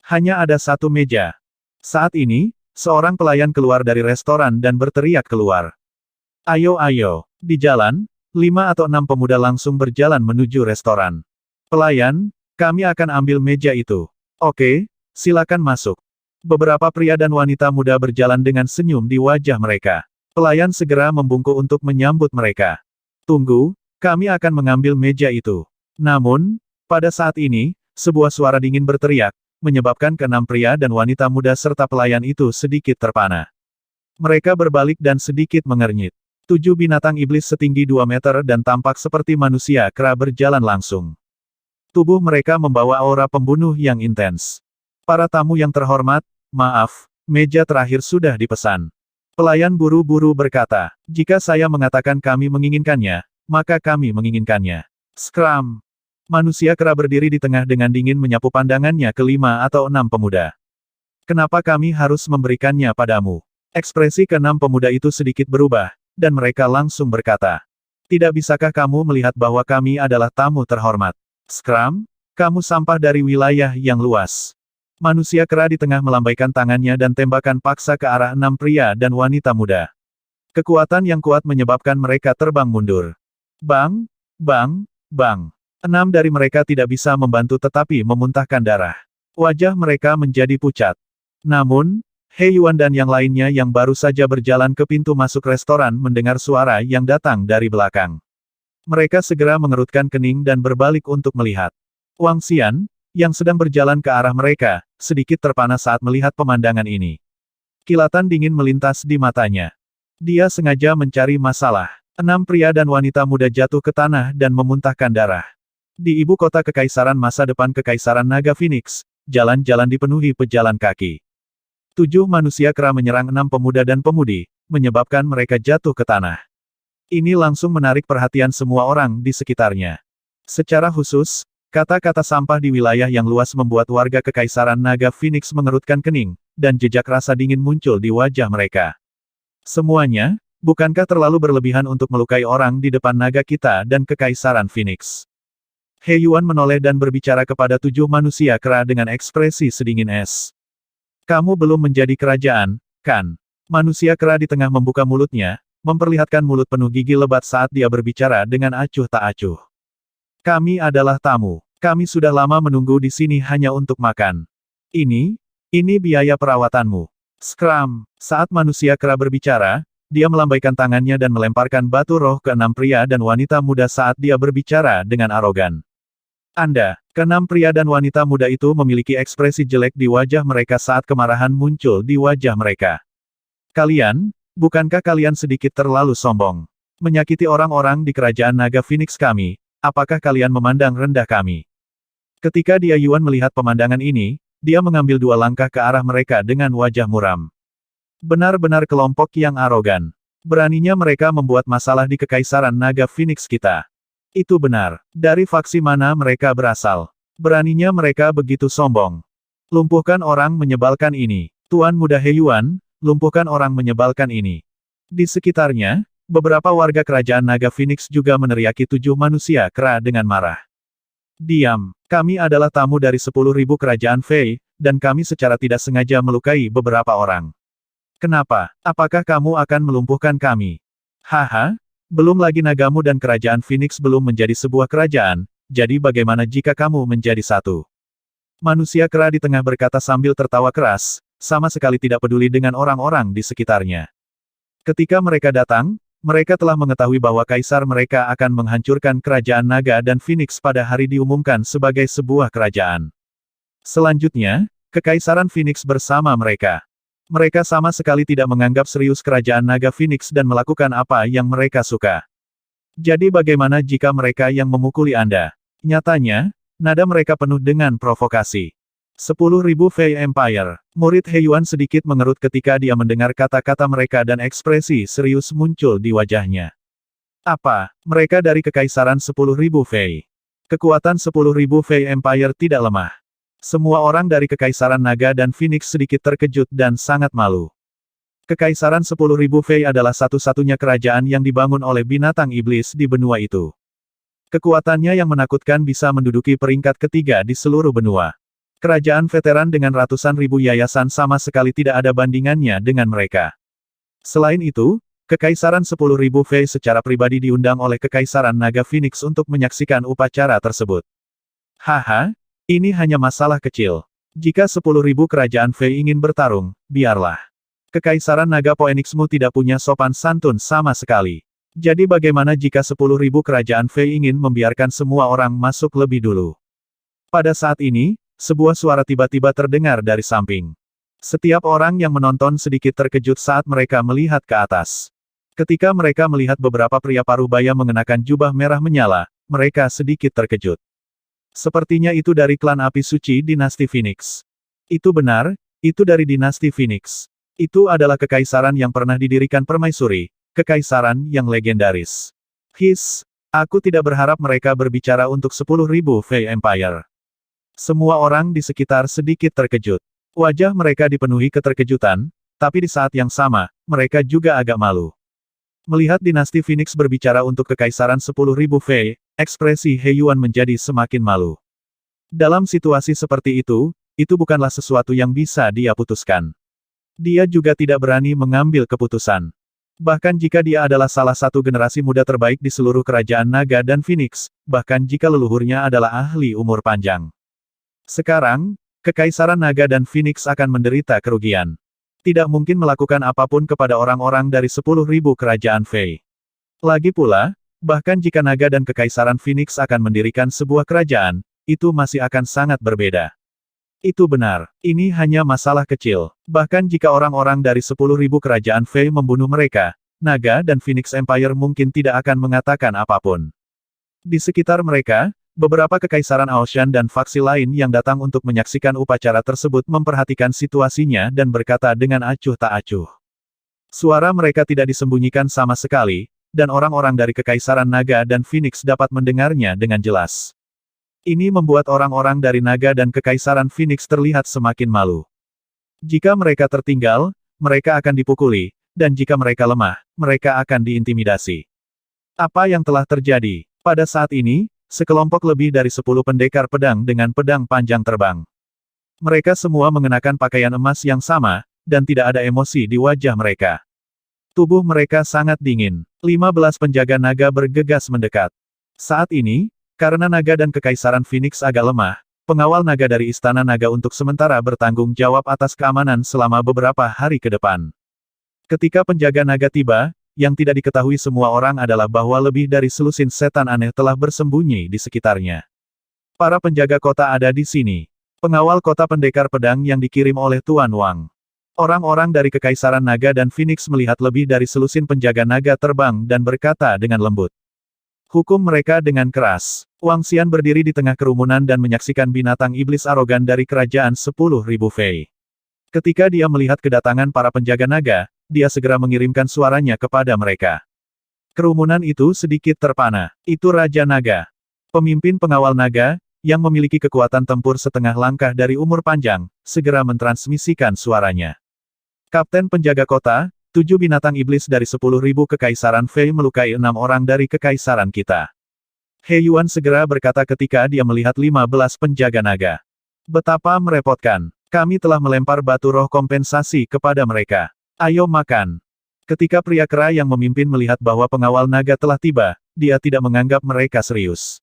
Hanya ada 1 meja. Saat ini, seorang pelayan keluar dari restoran dan berteriak keluar. Ayo ayo, di jalan, 5 atau 6 pemuda langsung berjalan menuju restoran. Pelayan, kami akan ambil meja itu. Oke. Silakan masuk. Beberapa pria dan wanita muda berjalan dengan senyum di wajah mereka. Pelayan segera membungkuk untuk menyambut mereka. Tunggu, kami akan mengambil meja itu. Namun, pada saat ini, sebuah suara dingin berteriak, menyebabkan ke-6 pria dan wanita muda serta pelayan itu sedikit terpana. Mereka berbalik dan sedikit mengernyit. 7 binatang iblis setinggi 2 meter dan tampak seperti manusia kera berjalan langsung. Tubuh mereka membawa aura pembunuh yang intens. Para tamu yang terhormat, maaf, meja terakhir sudah dipesan. Pelayan buru-buru berkata, jika saya mengatakan kami menginginkannya, maka kami menginginkannya. Skram. Manusia kera berdiri di tengah dengan dingin menyapu pandangannya ke 5 atau 6 pemuda. Kenapa kami harus memberikannya padamu? Ekspresi ke-6 pemuda itu sedikit berubah, dan mereka langsung berkata. Tidak bisakah kamu melihat bahwa kami adalah tamu terhormat? Skram, kamu sampah dari wilayah yang luas. Manusia kera di tengah melambaikan tangannya dan tembakan paksa ke arah 6 pria dan wanita muda. Kekuatan yang kuat menyebabkan mereka terbang mundur. Bang, bang, bang. 6 dari mereka tidak bisa membantu tetapi memuntahkan darah. Wajah mereka menjadi pucat. Namun, He Yuan dan yang lainnya yang baru saja berjalan ke pintu masuk restoran mendengar suara yang datang dari belakang. Mereka segera mengerutkan kening dan berbalik untuk melihat. Wang Xian, yang sedang berjalan ke arah mereka, sedikit terpana saat melihat pemandangan ini. Kilatan dingin melintas di matanya. Dia sengaja mencari masalah. 6 pria dan wanita muda jatuh ke tanah dan memuntahkan darah. Di ibu kota kekaisaran masa depan Kekaisaran Naga Phoenix, jalan-jalan dipenuhi pejalan kaki. 7 manusia kera menyerang 6 pemuda dan pemudi, menyebabkan mereka jatuh ke tanah. Ini langsung menarik perhatian semua orang di sekitarnya. Secara khusus, kata-kata sampah di wilayah yang luas membuat warga Kekaisaran Naga Phoenix mengerutkan kening, dan jejak rasa dingin muncul di wajah mereka. Semuanya, bukankah terlalu berlebihan untuk melukai orang di depan naga kita dan Kekaisaran Phoenix? He Yuan menoleh dan berbicara kepada 7 manusia kera dengan ekspresi sedingin es. Kamu belum menjadi kerajaan, kan? Manusia kera di tengah membuka mulutnya, memperlihatkan mulut penuh gigi lebat saat dia berbicara dengan acuh tak acuh. Kami adalah tamu. Kami sudah lama menunggu di sini hanya untuk makan. Ini biaya perawatanmu. Skram. Saat manusia kera berbicara, dia melambaikan tangannya dan melemparkan batu roh ke 6 pria dan wanita muda saat dia berbicara dengan arogan. Ke-6 pria dan wanita muda itu memiliki ekspresi jelek di wajah mereka saat kemarahan muncul di wajah mereka. Kalian, bukankah kalian sedikit terlalu sombong? Menyakiti orang-orang di kerajaan Naga Phoenix kami, apakah kalian memandang rendah kami? Ketika Dia Yuan melihat pemandangan ini, dia mengambil 2 langkah ke arah mereka dengan wajah muram. Benar-benar kelompok yang arogan. Beraninya mereka membuat masalah di Kekaisaran Naga Phoenix kita. Itu benar. Dari faksi mana mereka berasal? Beraninya mereka begitu sombong. Lumpuhkan orang menyebalkan ini. Tuan Muda He Yuan, lumpuhkan orang menyebalkan ini. Di sekitarnya, beberapa warga kerajaan Naga Phoenix juga meneriaki 7 manusia kera dengan marah. Diam. Kami adalah tamu dari 10.000 kerajaan Fei, dan kami secara tidak sengaja melukai beberapa orang. Kenapa? Apakah kamu akan melumpuhkan kami? Haha, belum lagi nagamu dan kerajaan Phoenix belum menjadi sebuah kerajaan, jadi bagaimana jika kamu menjadi satu? Manusia kera di tengah berkata sambil tertawa keras, sama sekali tidak peduli dengan orang-orang di sekitarnya. Ketika mereka datang, mereka telah mengetahui bahwa kaisar mereka akan menghancurkan kerajaan naga dan Phoenix pada hari diumumkan sebagai sebuah kerajaan. Selanjutnya, Kekaisaran Phoenix bersama mereka. Mereka sama sekali tidak menganggap serius kerajaan naga Phoenix dan melakukan apa yang mereka suka. Jadi bagaimana jika mereka yang memukuli Anda? Nyatanya, nada mereka penuh dengan provokasi. 10.000 Fei Empire. Murid He Yuan sedikit mengerut ketika dia mendengar kata-kata mereka dan ekspresi serius muncul di wajahnya. Apa? Mereka dari Kekaisaran 10.000 Fei. Kekuatan 10.000 Fei Empire tidak lemah. Semua orang dari Kekaisaran Naga dan Phoenix sedikit terkejut dan sangat malu. Kekaisaran 10.000 Fei adalah satu-satunya kerajaan yang dibangun oleh binatang iblis di benua itu. Kekuatannya yang menakutkan bisa menduduki peringkat ketiga di seluruh benua. Kerajaan veteran dengan ratusan ribu yayasan sama sekali tidak ada bandingannya dengan mereka. Selain itu, Kekaisaran 10.000 Fei secara pribadi diundang oleh Kekaisaran Naga Phoenix untuk menyaksikan upacara tersebut. Haha, ini hanya masalah kecil. Jika 10.000 kerajaan Fei ingin bertarung, biarlah. Kekaisaran Naga Phoenixmu tidak punya sopan santun sama sekali. Jadi bagaimana jika 10.000 kerajaan Fei ingin membiarkan semua orang masuk lebih dulu? Pada saat ini, sebuah suara tiba-tiba terdengar dari samping. Setiap orang yang menonton sedikit terkejut saat mereka melihat ke atas. Ketika mereka melihat beberapa pria parubaya mengenakan jubah merah menyala, mereka sedikit terkejut. Sepertinya itu dari klan api suci dinasti Phoenix. Itu benar, itu dari dinasti Phoenix. Itu adalah kekaisaran yang pernah didirikan permaisuri, kekaisaran yang legendaris. Aku tidak berharap mereka berbicara untuk 10.000 Fei Empire. Semua orang di sekitar sedikit terkejut. Wajah mereka dipenuhi keterkejutan, tapi di saat yang sama, mereka juga agak malu. Melihat dinasti Phoenix berbicara untuk Kekaisaran 10.000 Fei, ekspresi He Yuan menjadi semakin malu. Dalam situasi seperti itu bukanlah sesuatu yang bisa dia putuskan. Dia juga tidak berani mengambil keputusan. Bahkan jika dia adalah salah satu generasi muda terbaik di seluruh kerajaan naga dan Phoenix, bahkan jika leluhurnya adalah ahli umur panjang. Sekarang, Kekaisaran Naga dan Phoenix akan menderita kerugian. Tidak mungkin melakukan apapun kepada orang-orang dari 10.000 kerajaan Fei. Lagi pula, bahkan jika Naga dan Kekaisaran Phoenix akan mendirikan sebuah kerajaan, itu masih akan sangat berbeda. Itu benar, ini hanya masalah kecil. Bahkan jika orang-orang dari 10.000 kerajaan Fei membunuh mereka, naga dan Phoenix Empire mungkin tidak akan mengatakan apapun. Di sekitar mereka, beberapa kekaisaran Aoshan dan faksi lain yang datang untuk menyaksikan upacara tersebut memperhatikan situasinya dan berkata dengan acuh tak acuh. Suara mereka tidak disembunyikan sama sekali, dan orang-orang dari Kekaisaran Naga dan Phoenix dapat mendengarnya dengan jelas. Ini membuat orang-orang dari Naga dan Kekaisaran Phoenix terlihat semakin malu. Jika mereka tertinggal, mereka akan dipukuli, dan jika mereka lemah, mereka akan diintimidasi. Apa yang telah terjadi? Pada saat ini, sekelompok lebih dari 10 pendekar pedang dengan pedang panjang terbang. Mereka semua mengenakan pakaian emas yang sama, dan tidak ada emosi di wajah mereka. Tubuh mereka sangat dingin. 15 penjaga naga bergegas mendekat. Saat ini, karena naga dan Kekaisaran Phoenix agak lemah, pengawal naga dari Istana Naga untuk sementara bertanggung jawab atas keamanan selama beberapa hari ke depan. Ketika penjaga naga tiba, yang tidak diketahui semua orang adalah bahwa lebih dari selusin setan aneh telah bersembunyi di sekitarnya. Para penjaga kota ada di sini. Pengawal kota pendekar pedang yang dikirim oleh Tuan Wang. Orang-orang dari Kekaisaran Naga dan Phoenix melihat lebih dari selusin penjaga naga terbang dan berkata dengan lembut. Hukum mereka dengan keras. Wang Xian berdiri di tengah kerumunan dan menyaksikan binatang iblis arogan dari kerajaan 10.000 Fei. Ketika dia melihat kedatangan para penjaga naga, dia segera mengirimkan suaranya kepada mereka. Kerumunan itu sedikit terpana. Itu Raja Naga. Pemimpin pengawal naga, yang memiliki kekuatan tempur setengah langkah dari umur panjang, segera mentransmisikan suaranya. Kapten penjaga kota, 7 binatang iblis dari 10.000 Kekaisaran Fei melukai 6 orang dari Kekaisaran kita. He Yuan segera berkata ketika dia melihat 15 penjaga naga. Betapa merepotkan. Kami telah melempar batu roh kompensasi kepada mereka. Ayo makan. Ketika pria kera yang memimpin melihat bahwa pengawal naga telah tiba, dia tidak menganggap mereka serius.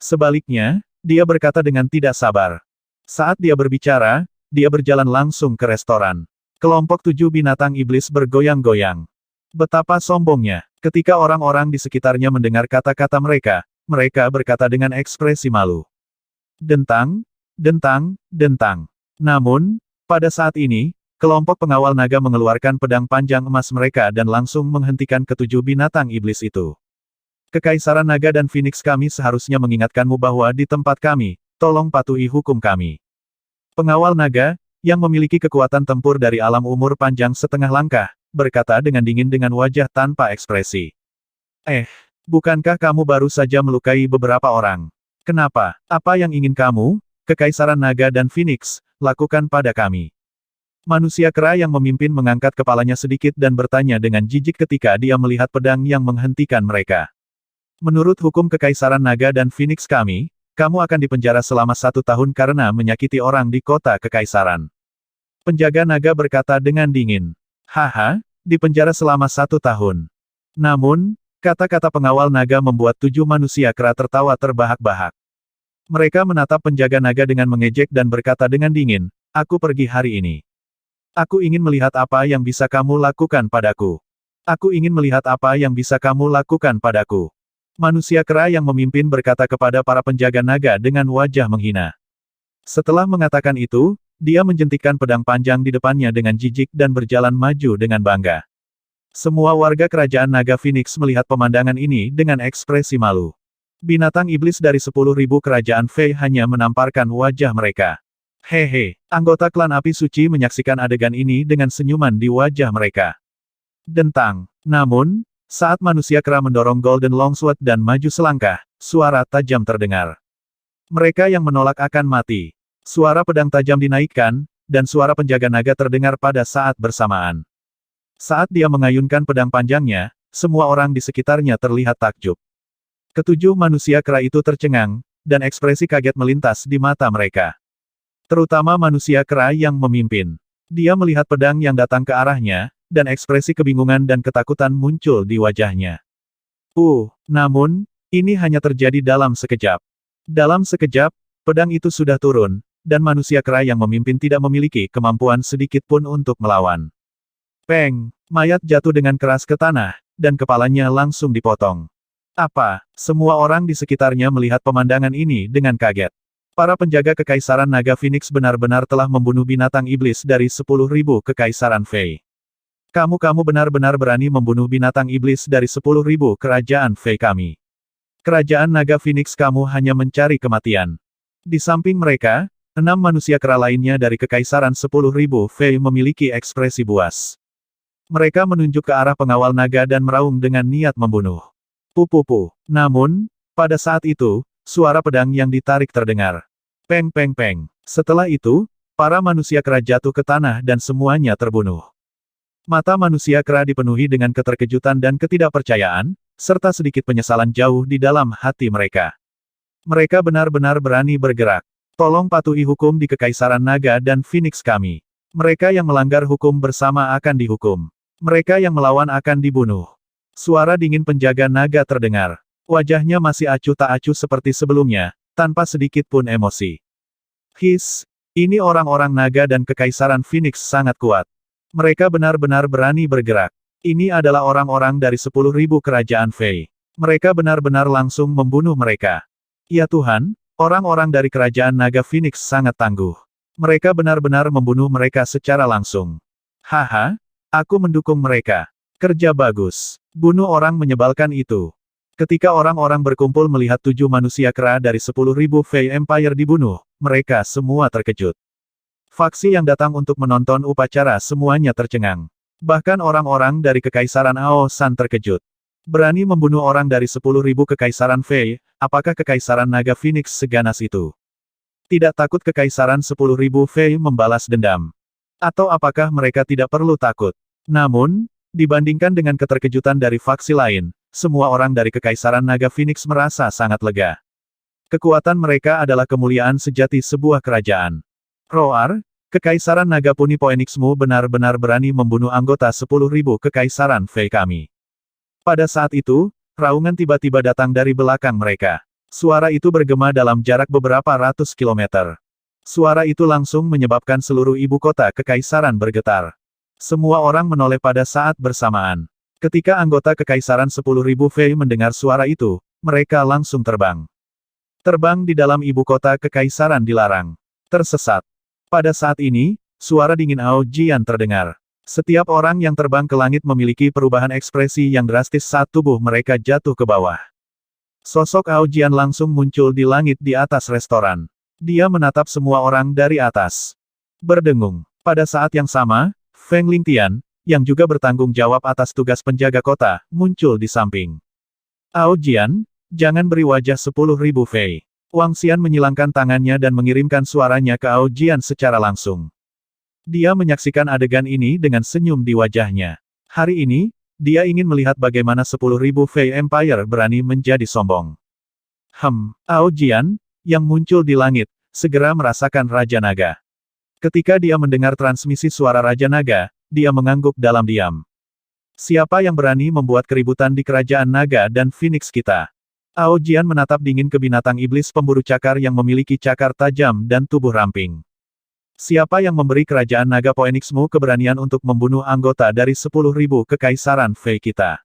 Sebaliknya, dia berkata dengan tidak sabar. Saat dia berbicara, dia berjalan langsung ke restoran. Kelompok 7 binatang iblis bergoyang-goyang. Betapa sombongnya. Ketika orang-orang di sekitarnya mendengar kata-kata mereka, mereka berkata dengan ekspresi malu. Dentang, dentang, dentang. Namun, pada saat ini, kelompok pengawal naga mengeluarkan pedang panjang emas mereka dan langsung menghentikan ketujuh binatang iblis itu. Kekaisaran Naga dan Phoenix, kami seharusnya mengingatkanmu bahwa di tempat kami, tolong patuhi hukum kami. Pengawal naga, yang memiliki kekuatan tempur dari alam umur panjang setengah langkah, berkata dengan dingin dengan wajah tanpa ekspresi. Bukankah kamu baru saja melukai beberapa orang? Kenapa? Apa yang ingin kamu, Kekaisaran Naga dan Phoenix, lakukan pada kami? Manusia kera yang memimpin mengangkat kepalanya sedikit dan bertanya dengan jijik ketika dia melihat pedang yang menghentikan mereka. Menurut hukum Kekaisaran Naga dan Phoenix kami, kamu akan dipenjara selama 1 tahun karena menyakiti orang di kota Kekaisaran. Penjaga naga berkata dengan dingin. Haha, dipenjara selama 1 tahun. Namun, kata-kata pengawal naga membuat 7 manusia kera tertawa terbahak-bahak. Mereka menatap penjaga naga dengan mengejek dan berkata dengan dingin, aku pergi hari ini. Aku ingin melihat apa yang bisa kamu lakukan padaku. Aku ingin melihat apa yang bisa kamu lakukan padaku. Manusia kera yang memimpin berkata kepada para penjaga naga dengan wajah menghina. Setelah mengatakan itu, dia menjentikkan pedang panjang di depannya dengan jijik dan berjalan maju dengan bangga. Semua warga kerajaan naga Phoenix melihat pemandangan ini dengan ekspresi malu. Binatang iblis dari 10.000 kerajaan Fei hanya menamparkan wajah mereka. Hehe, anggota klan api suci menyaksikan adegan ini dengan senyuman di wajah mereka. Dentang. Namun, saat manusia kera mendorong Golden Longsword dan maju selangkah, suara tajam terdengar. Mereka yang menolak akan mati. Suara pedang tajam dinaikkan, dan suara penjaga naga terdengar pada saat bersamaan. Saat dia mengayunkan pedang panjangnya, semua orang di sekitarnya terlihat takjub. Ketujuh manusia kera itu tercengang, dan ekspresi kaget melintas di mata mereka. Terutama manusia kera yang memimpin. Dia melihat pedang yang datang ke arahnya, dan ekspresi kebingungan dan ketakutan muncul di wajahnya. Namun, ini hanya terjadi dalam sekejap. Dalam sekejap, pedang itu sudah turun, dan manusia kera yang memimpin tidak memiliki kemampuan sedikit pun untuk melawan. Peng! Mayat jatuh dengan keras ke tanah, dan kepalanya langsung dipotong. Apa? Semua orang di sekitarnya melihat pemandangan ini dengan kaget. Para penjaga Kekaisaran Naga Phoenix benar-benar telah membunuh binatang iblis dari 10.000 Kekaisaran Fei. Kamu benar-benar berani membunuh binatang iblis dari 10.000 kerajaan Fei kami. Kerajaan naga Phoenix kamu hanya mencari kematian. Di samping mereka, 6 manusia kera lainnya dari Kekaisaran 10.000 Fei memiliki ekspresi buas. Mereka menunjuk ke arah pengawal naga dan meraung dengan niat membunuh. Pupupu. Namun, pada saat itu, suara pedang yang ditarik terdengar. Peng peng peng. Setelah itu, para manusia kera jatuh ke tanah dan semuanya terbunuh. Mata manusia kera dipenuhi dengan keterkejutan dan ketidakpercayaan, serta sedikit penyesalan jauh di dalam hati mereka. Mereka benar-benar berani bergerak. Tolong patuhi hukum di Kekaisaran Naga dan Phoenix kami. Mereka yang melanggar hukum bersama akan dihukum. Mereka yang melawan akan dibunuh. Suara dingin penjaga naga terdengar. Wajahnya masih acuh tak acuh seperti sebelumnya, tanpa sedikit pun emosi. Ini orang-orang naga dan Kekaisaran Phoenix sangat kuat. Mereka benar-benar berani bergerak. Ini adalah orang-orang dari 10.000 kerajaan Fei. Mereka benar-benar langsung membunuh mereka. Ya Tuhan, orang-orang dari kerajaan naga Phoenix sangat tangguh. Mereka benar-benar membunuh mereka secara langsung. Haha, aku mendukung mereka. Kerja bagus. Bunuh orang menyebalkan itu. Ketika orang-orang berkumpul melihat 7 manusia kera dari 10.000 Fei Empire dibunuh, mereka semua terkejut. Faksi yang datang untuk menonton upacara semuanya tercengang. Bahkan orang-orang dari Kekaisaran Ao San terkejut. Berani membunuh orang dari 10.000 Kekaisaran Fei, apakah Kekaisaran Naga Phoenix seganas itu? Tidak takut Kekaisaran 10.000 Fei membalas dendam? Atau apakah mereka tidak perlu takut? Namun, dibandingkan dengan keterkejutan dari faksi lain, semua orang dari Kekaisaran Naga Phoenix merasa sangat lega. Kekuatan mereka adalah kemuliaan sejati sebuah kerajaan. Roar, Kekaisaran Naga Puni Phoenixmu benar-benar berani membunuh anggota 10.000 Kekaisaran Fei kami. Pada saat itu, raungan tiba-tiba datang dari belakang mereka. Suara itu bergema dalam jarak beberapa ratus kilometer. Suara itu langsung menyebabkan seluruh ibu kota Kekaisaran bergetar. Semua orang menoleh pada saat bersamaan. Ketika anggota Kekaisaran 10.000 Fei mendengar suara itu, mereka langsung terbang. Terbang di dalam ibu kota Kekaisaran dilarang. Tersesat. Pada saat ini, suara dingin Ao Jian terdengar. Setiap orang yang terbang ke langit memiliki perubahan ekspresi yang drastis saat tubuh mereka jatuh ke bawah. Sosok Ao Jian langsung muncul di langit di atas restoran. Dia menatap semua orang dari atas. Berdengung. Pada saat yang sama, Feng Lingtian, yang juga bertanggung jawab atas tugas penjaga kota, muncul di samping. Ao Jian, jangan beri wajah 10.000 Fei. Wang Xian menyilangkan tangannya dan mengirimkan suaranya ke Ao Jian secara langsung. Dia menyaksikan adegan ini dengan senyum di wajahnya. Hari ini, dia ingin melihat bagaimana 10.000 Fei Empire berani menjadi sombong. Ao Jian, yang muncul di langit, segera merasakan Raja Naga. Ketika dia mendengar transmisi suara Raja Naga, dia mengangguk dalam diam. Siapa yang berani membuat keributan di Kerajaan Naga dan Phoenix kita? Ao Jian menatap dingin ke binatang iblis pemburu cakar yang memiliki cakar tajam dan tubuh ramping. Siapa yang memberi Kerajaan Naga Phoenixmu keberanian untuk membunuh anggota dari 10.000 Kekaisaran Fei kita?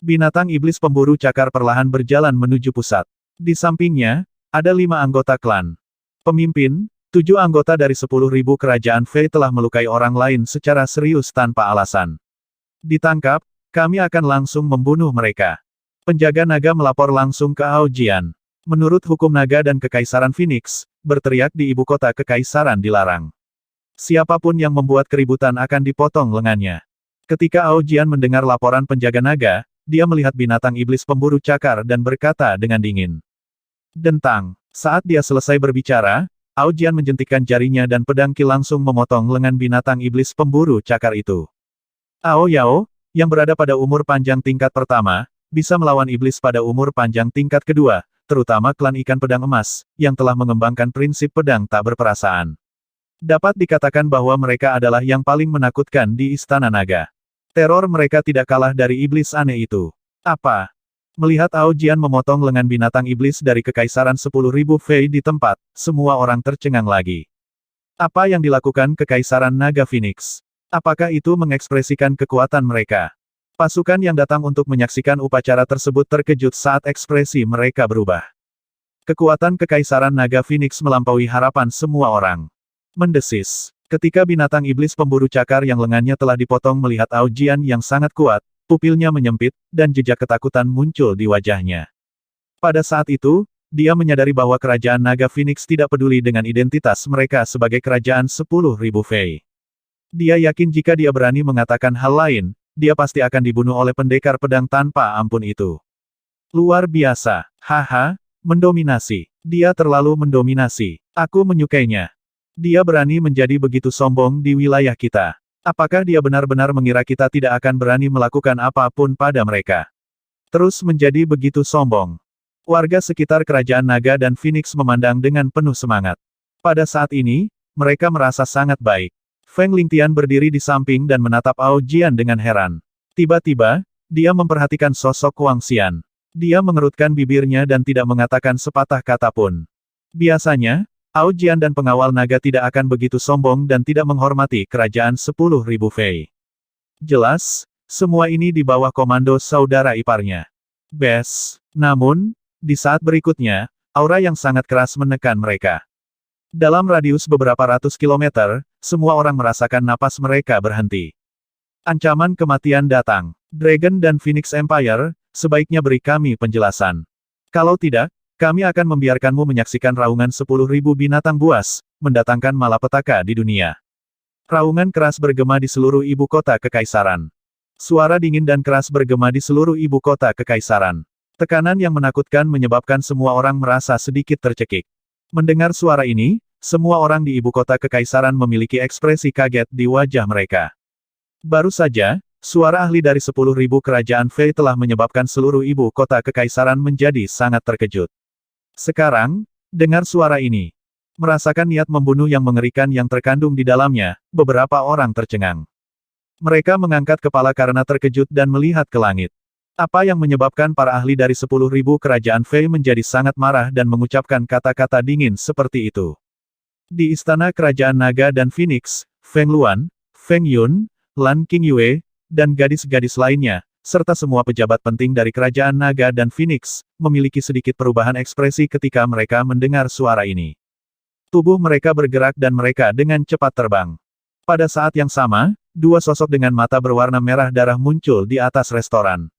Binatang iblis pemburu cakar perlahan berjalan menuju pusat. Di sampingnya, ada 5 anggota klan. Pemimpin, 7 anggota dari 10.000 Kerajaan Fei telah melukai orang lain secara serius tanpa alasan. Ditangkap, kami akan langsung membunuh mereka. Penjaga naga melapor langsung ke Ao Jian. Menurut hukum naga dan Kekaisaran Phoenix, berteriak di ibu kota Kekaisaran dilarang. Siapapun yang membuat keributan akan dipotong lengannya. Ketika Ao Jian mendengar laporan penjaga naga, dia melihat binatang iblis pemburu cakar dan berkata dengan dingin. Dentang. Saat dia selesai berbicara, Ao Jian menjentikkan jarinya dan pedang Qi langsung memotong lengan binatang iblis pemburu cakar itu. Ao Yao, yang berada pada umur panjang tingkat pertama, bisa melawan iblis pada umur panjang tingkat kedua, terutama klan ikan pedang emas, yang telah mengembangkan prinsip pedang tak berperasaan. Dapat dikatakan bahwa mereka adalah yang paling menakutkan di Istana Naga. Teror mereka tidak kalah dari iblis aneh itu. Apa? Melihat Ao Jian memotong lengan binatang iblis dari Kekaisaran 10.000 Fei di tempat, semua orang tercengang lagi. Apa yang dilakukan Kekaisaran Naga Phoenix? Apakah itu mengekspresikan kekuatan mereka? Pasukan yang datang untuk menyaksikan upacara tersebut terkejut saat ekspresi mereka berubah. Kekuatan Kekaisaran Naga Phoenix melampaui harapan semua orang. Mendesis. Ketika binatang iblis pemburu cakar yang lengannya telah dipotong melihat Ao Jian yang sangat kuat, pupilnya menyempit, dan jejak ketakutan muncul di wajahnya. Pada saat itu, dia menyadari bahwa kerajaan naga Phoenix tidak peduli dengan identitas mereka sebagai kerajaan 10.000 Fei. Dia yakin jika dia berani mengatakan hal lain, dia pasti akan dibunuh oleh pendekar pedang tanpa ampun itu. Luar biasa, haha, mendominasi. Dia terlalu mendominasi. Aku menyukainya. Dia berani menjadi begitu sombong di wilayah kita. Apakah dia benar-benar mengira kita tidak akan berani melakukan apapun pada mereka? Terus menjadi begitu sombong. Warga sekitar kerajaan naga dan Phoenix memandang dengan penuh semangat. Pada saat ini, mereka merasa sangat baik. Feng Lingtian berdiri di samping dan menatap Ao Jian dengan heran. Tiba-tiba, dia memperhatikan sosok Wang Xian. Dia mengerutkan bibirnya dan tidak mengatakan sepatah kata pun. Biasanya, Ao Jian dan pengawal naga tidak akan begitu sombong dan tidak menghormati kerajaan 10.000 Fei. Jelas, semua ini di bawah komando saudara iparnya. Bes. Namun, di saat berikutnya, aura yang sangat keras menekan mereka. Dalam radius beberapa ratus kilometer, semua orang merasakan napas mereka berhenti. Ancaman kematian datang. Dragon dan Phoenix Empire, sebaiknya beri kami penjelasan. Kalau tidak, kami akan membiarkanmu menyaksikan raungan 10.000 binatang buas, mendatangkan malapetaka di dunia. Raungan keras bergema di seluruh ibu kota kekaisaran. Suara dingin dan keras bergema di seluruh ibu kota kekaisaran. Tekanan yang menakutkan menyebabkan semua orang merasa sedikit tercekik. Mendengar suara ini, semua orang di ibu kota kekaisaran memiliki ekspresi kaget di wajah mereka. Baru saja, suara ahli dari 10.000 kerajaan Fei telah menyebabkan seluruh ibu kota kekaisaran menjadi sangat terkejut. Sekarang, dengar suara ini. Merasakan niat membunuh yang mengerikan yang terkandung di dalamnya, beberapa orang tercengang. Mereka mengangkat kepala karena terkejut dan melihat ke langit. Apa yang menyebabkan para ahli dari 10.000 kerajaan Fei menjadi sangat marah dan mengucapkan kata-kata dingin seperti itu? Di istana kerajaan naga dan Phoenix, Feng Luan, Feng Yun, Lan Qingyue, dan gadis-gadis lainnya, serta semua pejabat penting dari kerajaan naga dan Phoenix, memiliki sedikit perubahan ekspresi ketika mereka mendengar suara ini. Tubuh mereka bergerak dan mereka dengan cepat terbang. Pada saat yang sama, dua sosok dengan mata berwarna merah darah muncul di atas restoran.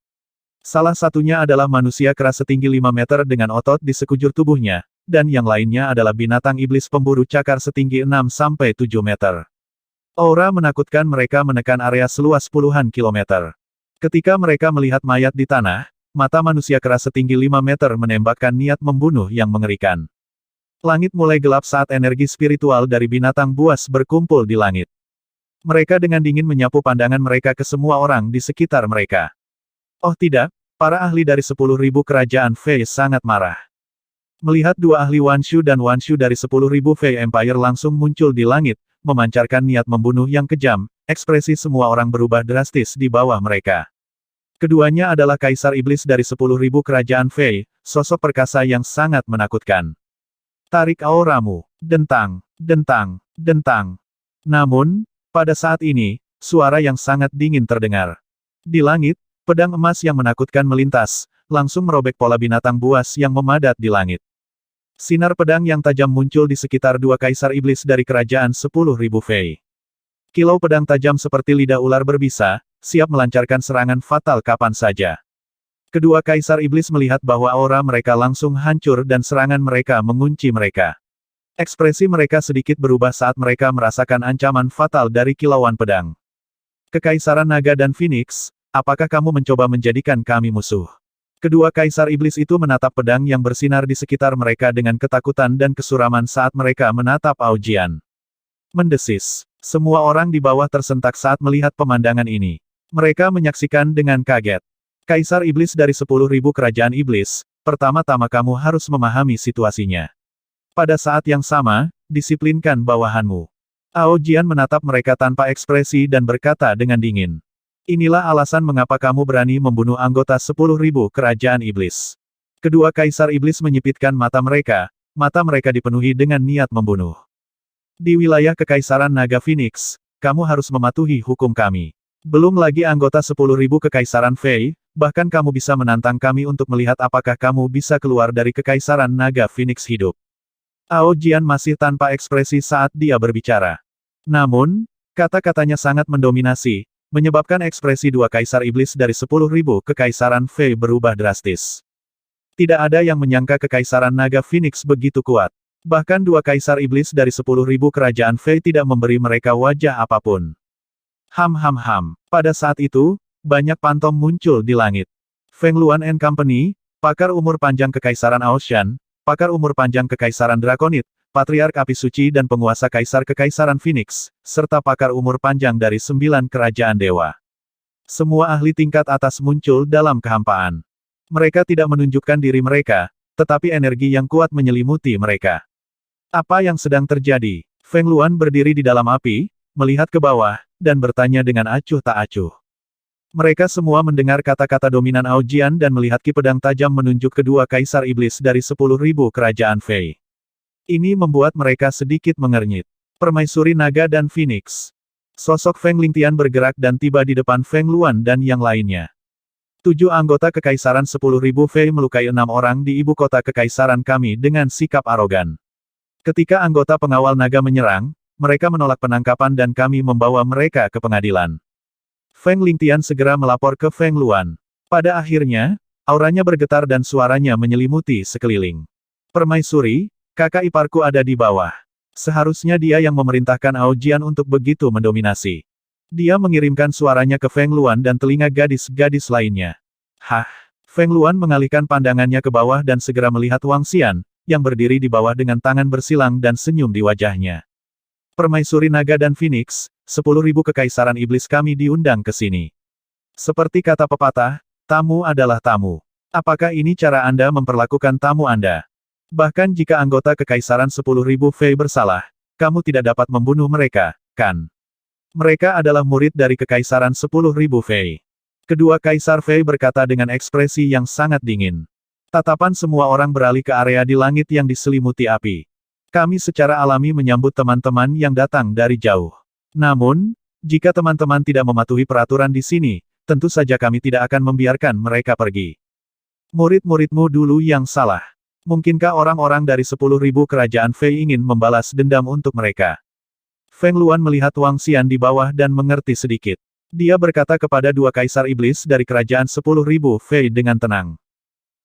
Salah satunya adalah manusia keras setinggi 5 meter dengan otot di sekujur tubuhnya, dan yang lainnya adalah binatang iblis pemburu cakar setinggi 6-7 meter. Aura menakutkan mereka menekan area seluas puluhan kilometer. Ketika mereka melihat mayat di tanah, mata manusia keras setinggi 5 meter menembakkan niat membunuh yang mengerikan. Langit mulai gelap saat energi spiritual dari binatang buas berkumpul di langit. Mereka dengan dingin menyapu pandangan mereka ke semua orang di sekitar mereka. Oh tidak, para ahli dari 10.000 kerajaan Fei sangat marah. Melihat dua ahli Wanshu dan Wanshu dari 10.000 Fei Empire langsung muncul di langit, memancarkan niat membunuh yang kejam, ekspresi semua orang berubah drastis di bawah mereka. Keduanya adalah Kaisar Iblis dari 10.000 kerajaan Fei, sosok perkasa yang sangat menakutkan. Tarik auramu. Dentang, dentang, dentang. Namun, pada saat ini, suara yang sangat dingin terdengar. Di langit, pedang emas yang menakutkan melintas, langsung merobek pola binatang buas yang memadat di langit. Sinar pedang yang tajam muncul di sekitar dua Kaisar Iblis dari kerajaan 10.000 Fei. Kilau pedang tajam seperti lidah ular berbisa, siap melancarkan serangan fatal kapan saja. Kedua Kaisar Iblis melihat bahwa aura mereka langsung hancur dan serangan mereka mengunci mereka. Ekspresi mereka sedikit berubah saat mereka merasakan ancaman fatal dari kilauan pedang. Kekaisaran Naga dan Phoenix, apakah kamu mencoba menjadikan kami musuh? Kedua Kaisar Iblis itu menatap pedang yang bersinar di sekitar mereka dengan ketakutan dan kesuraman saat mereka menatap Ao Jian. Mendesis. Semua orang di bawah tersentak saat melihat pemandangan ini. Mereka menyaksikan dengan kaget. Kaisar Iblis dari 10.000 kerajaan iblis, pertama-tama kamu harus memahami situasinya. Pada saat yang sama, disiplinkan bawahanmu. Ao Jian menatap mereka tanpa ekspresi dan berkata dengan dingin. Inilah alasan mengapa kamu berani membunuh anggota 10.000 kerajaan iblis. Kedua Kaisar Iblis menyipitkan mata mereka dipenuhi dengan niat membunuh. Di wilayah Kekaisaran Naga Phoenix, kamu harus mematuhi hukum kami. Belum lagi anggota 10.000 Kekaisaran Fei, bahkan kamu bisa menantang kami untuk melihat apakah kamu bisa keluar dari Kekaisaran Naga Phoenix hidup. Ao Jian masih tanpa ekspresi saat dia berbicara. Namun, kata-katanya sangat mendominasi, menyebabkan ekspresi dua kaisar iblis dari 10.000 kekaisaran Fei berubah drastis. Tidak ada yang menyangka kekaisaran naga Phoenix begitu kuat. Bahkan dua kaisar iblis dari 10.000 kerajaan Fei tidak memberi mereka wajah apapun. Pada saat itu, banyak pantom muncul di langit. Feng Luan and Company, pakar umur panjang kekaisaran Aoshan, pakar umur panjang kekaisaran Drakonid, patriark api suci dan penguasa kaisar kekaisaran Phoenix, serta pakar umur panjang dari 9 kerajaan dewa. Semua ahli tingkat atas muncul dalam kehampaan. Mereka tidak menunjukkan diri mereka, tetapi energi yang kuat menyelimuti mereka. Apa yang sedang terjadi? Feng Luan berdiri di dalam api, melihat ke bawah, dan bertanya dengan acuh tak acuh. Mereka semua mendengar kata-kata dominan Aojian dan melihat ki pedang tajam menunjuk kedua kaisar iblis dari 10.000 kerajaan Fei. Ini membuat mereka sedikit mengernyit. Permaisuri Naga dan Phoenix. Sosok Feng Lingtian bergerak dan tiba di depan Feng Luan dan yang lainnya. 7 anggota kekaisaran 10.000 Fei melukai 6 orang di ibu kota kekaisaran kami dengan sikap arogan. Ketika anggota pengawal naga menyerang, mereka menolak penangkapan dan kami membawa mereka ke pengadilan. Feng Lingtian segera melapor ke Feng Luan. Pada akhirnya, auranya bergetar dan suaranya menyelimuti sekeliling. Permaisuri, kakak iparku ada di bawah. Seharusnya dia yang memerintahkan Aojian untuk begitu mendominasi. Dia mengirimkan suaranya ke Feng Luan dan telinga gadis-gadis lainnya. Hah? Feng Luan mengalihkan pandangannya ke bawah dan segera melihat Wang Xian, yang berdiri di bawah dengan tangan bersilang dan senyum di wajahnya. Permaisuri Naga dan Phoenix, 10.000 kekaisaran iblis kami diundang ke sini. Seperti kata pepatah, tamu adalah tamu. Apakah ini cara Anda memperlakukan tamu Anda? Bahkan jika anggota kekaisaran 10.000 Fei bersalah, kamu tidak dapat membunuh mereka, kan? Mereka adalah murid dari kekaisaran 10.000 Fei. Kedua kaisar Fei berkata dengan ekspresi yang sangat dingin. Tatapan semua orang beralih ke area di langit yang diselimuti api. Kami secara alami menyambut teman-teman yang datang dari jauh. Namun, jika teman-teman tidak mematuhi peraturan di sini, tentu saja kami tidak akan membiarkan mereka pergi. Murid-muridmu dulu yang salah. Mungkinkah orang-orang dari 10.000 kerajaan Fei ingin membalas dendam untuk mereka? Feng Luan melihat Wang Xian di bawah dan mengerti sedikit. Dia berkata kepada dua kaisar iblis dari kerajaan 10.000 Fei dengan tenang.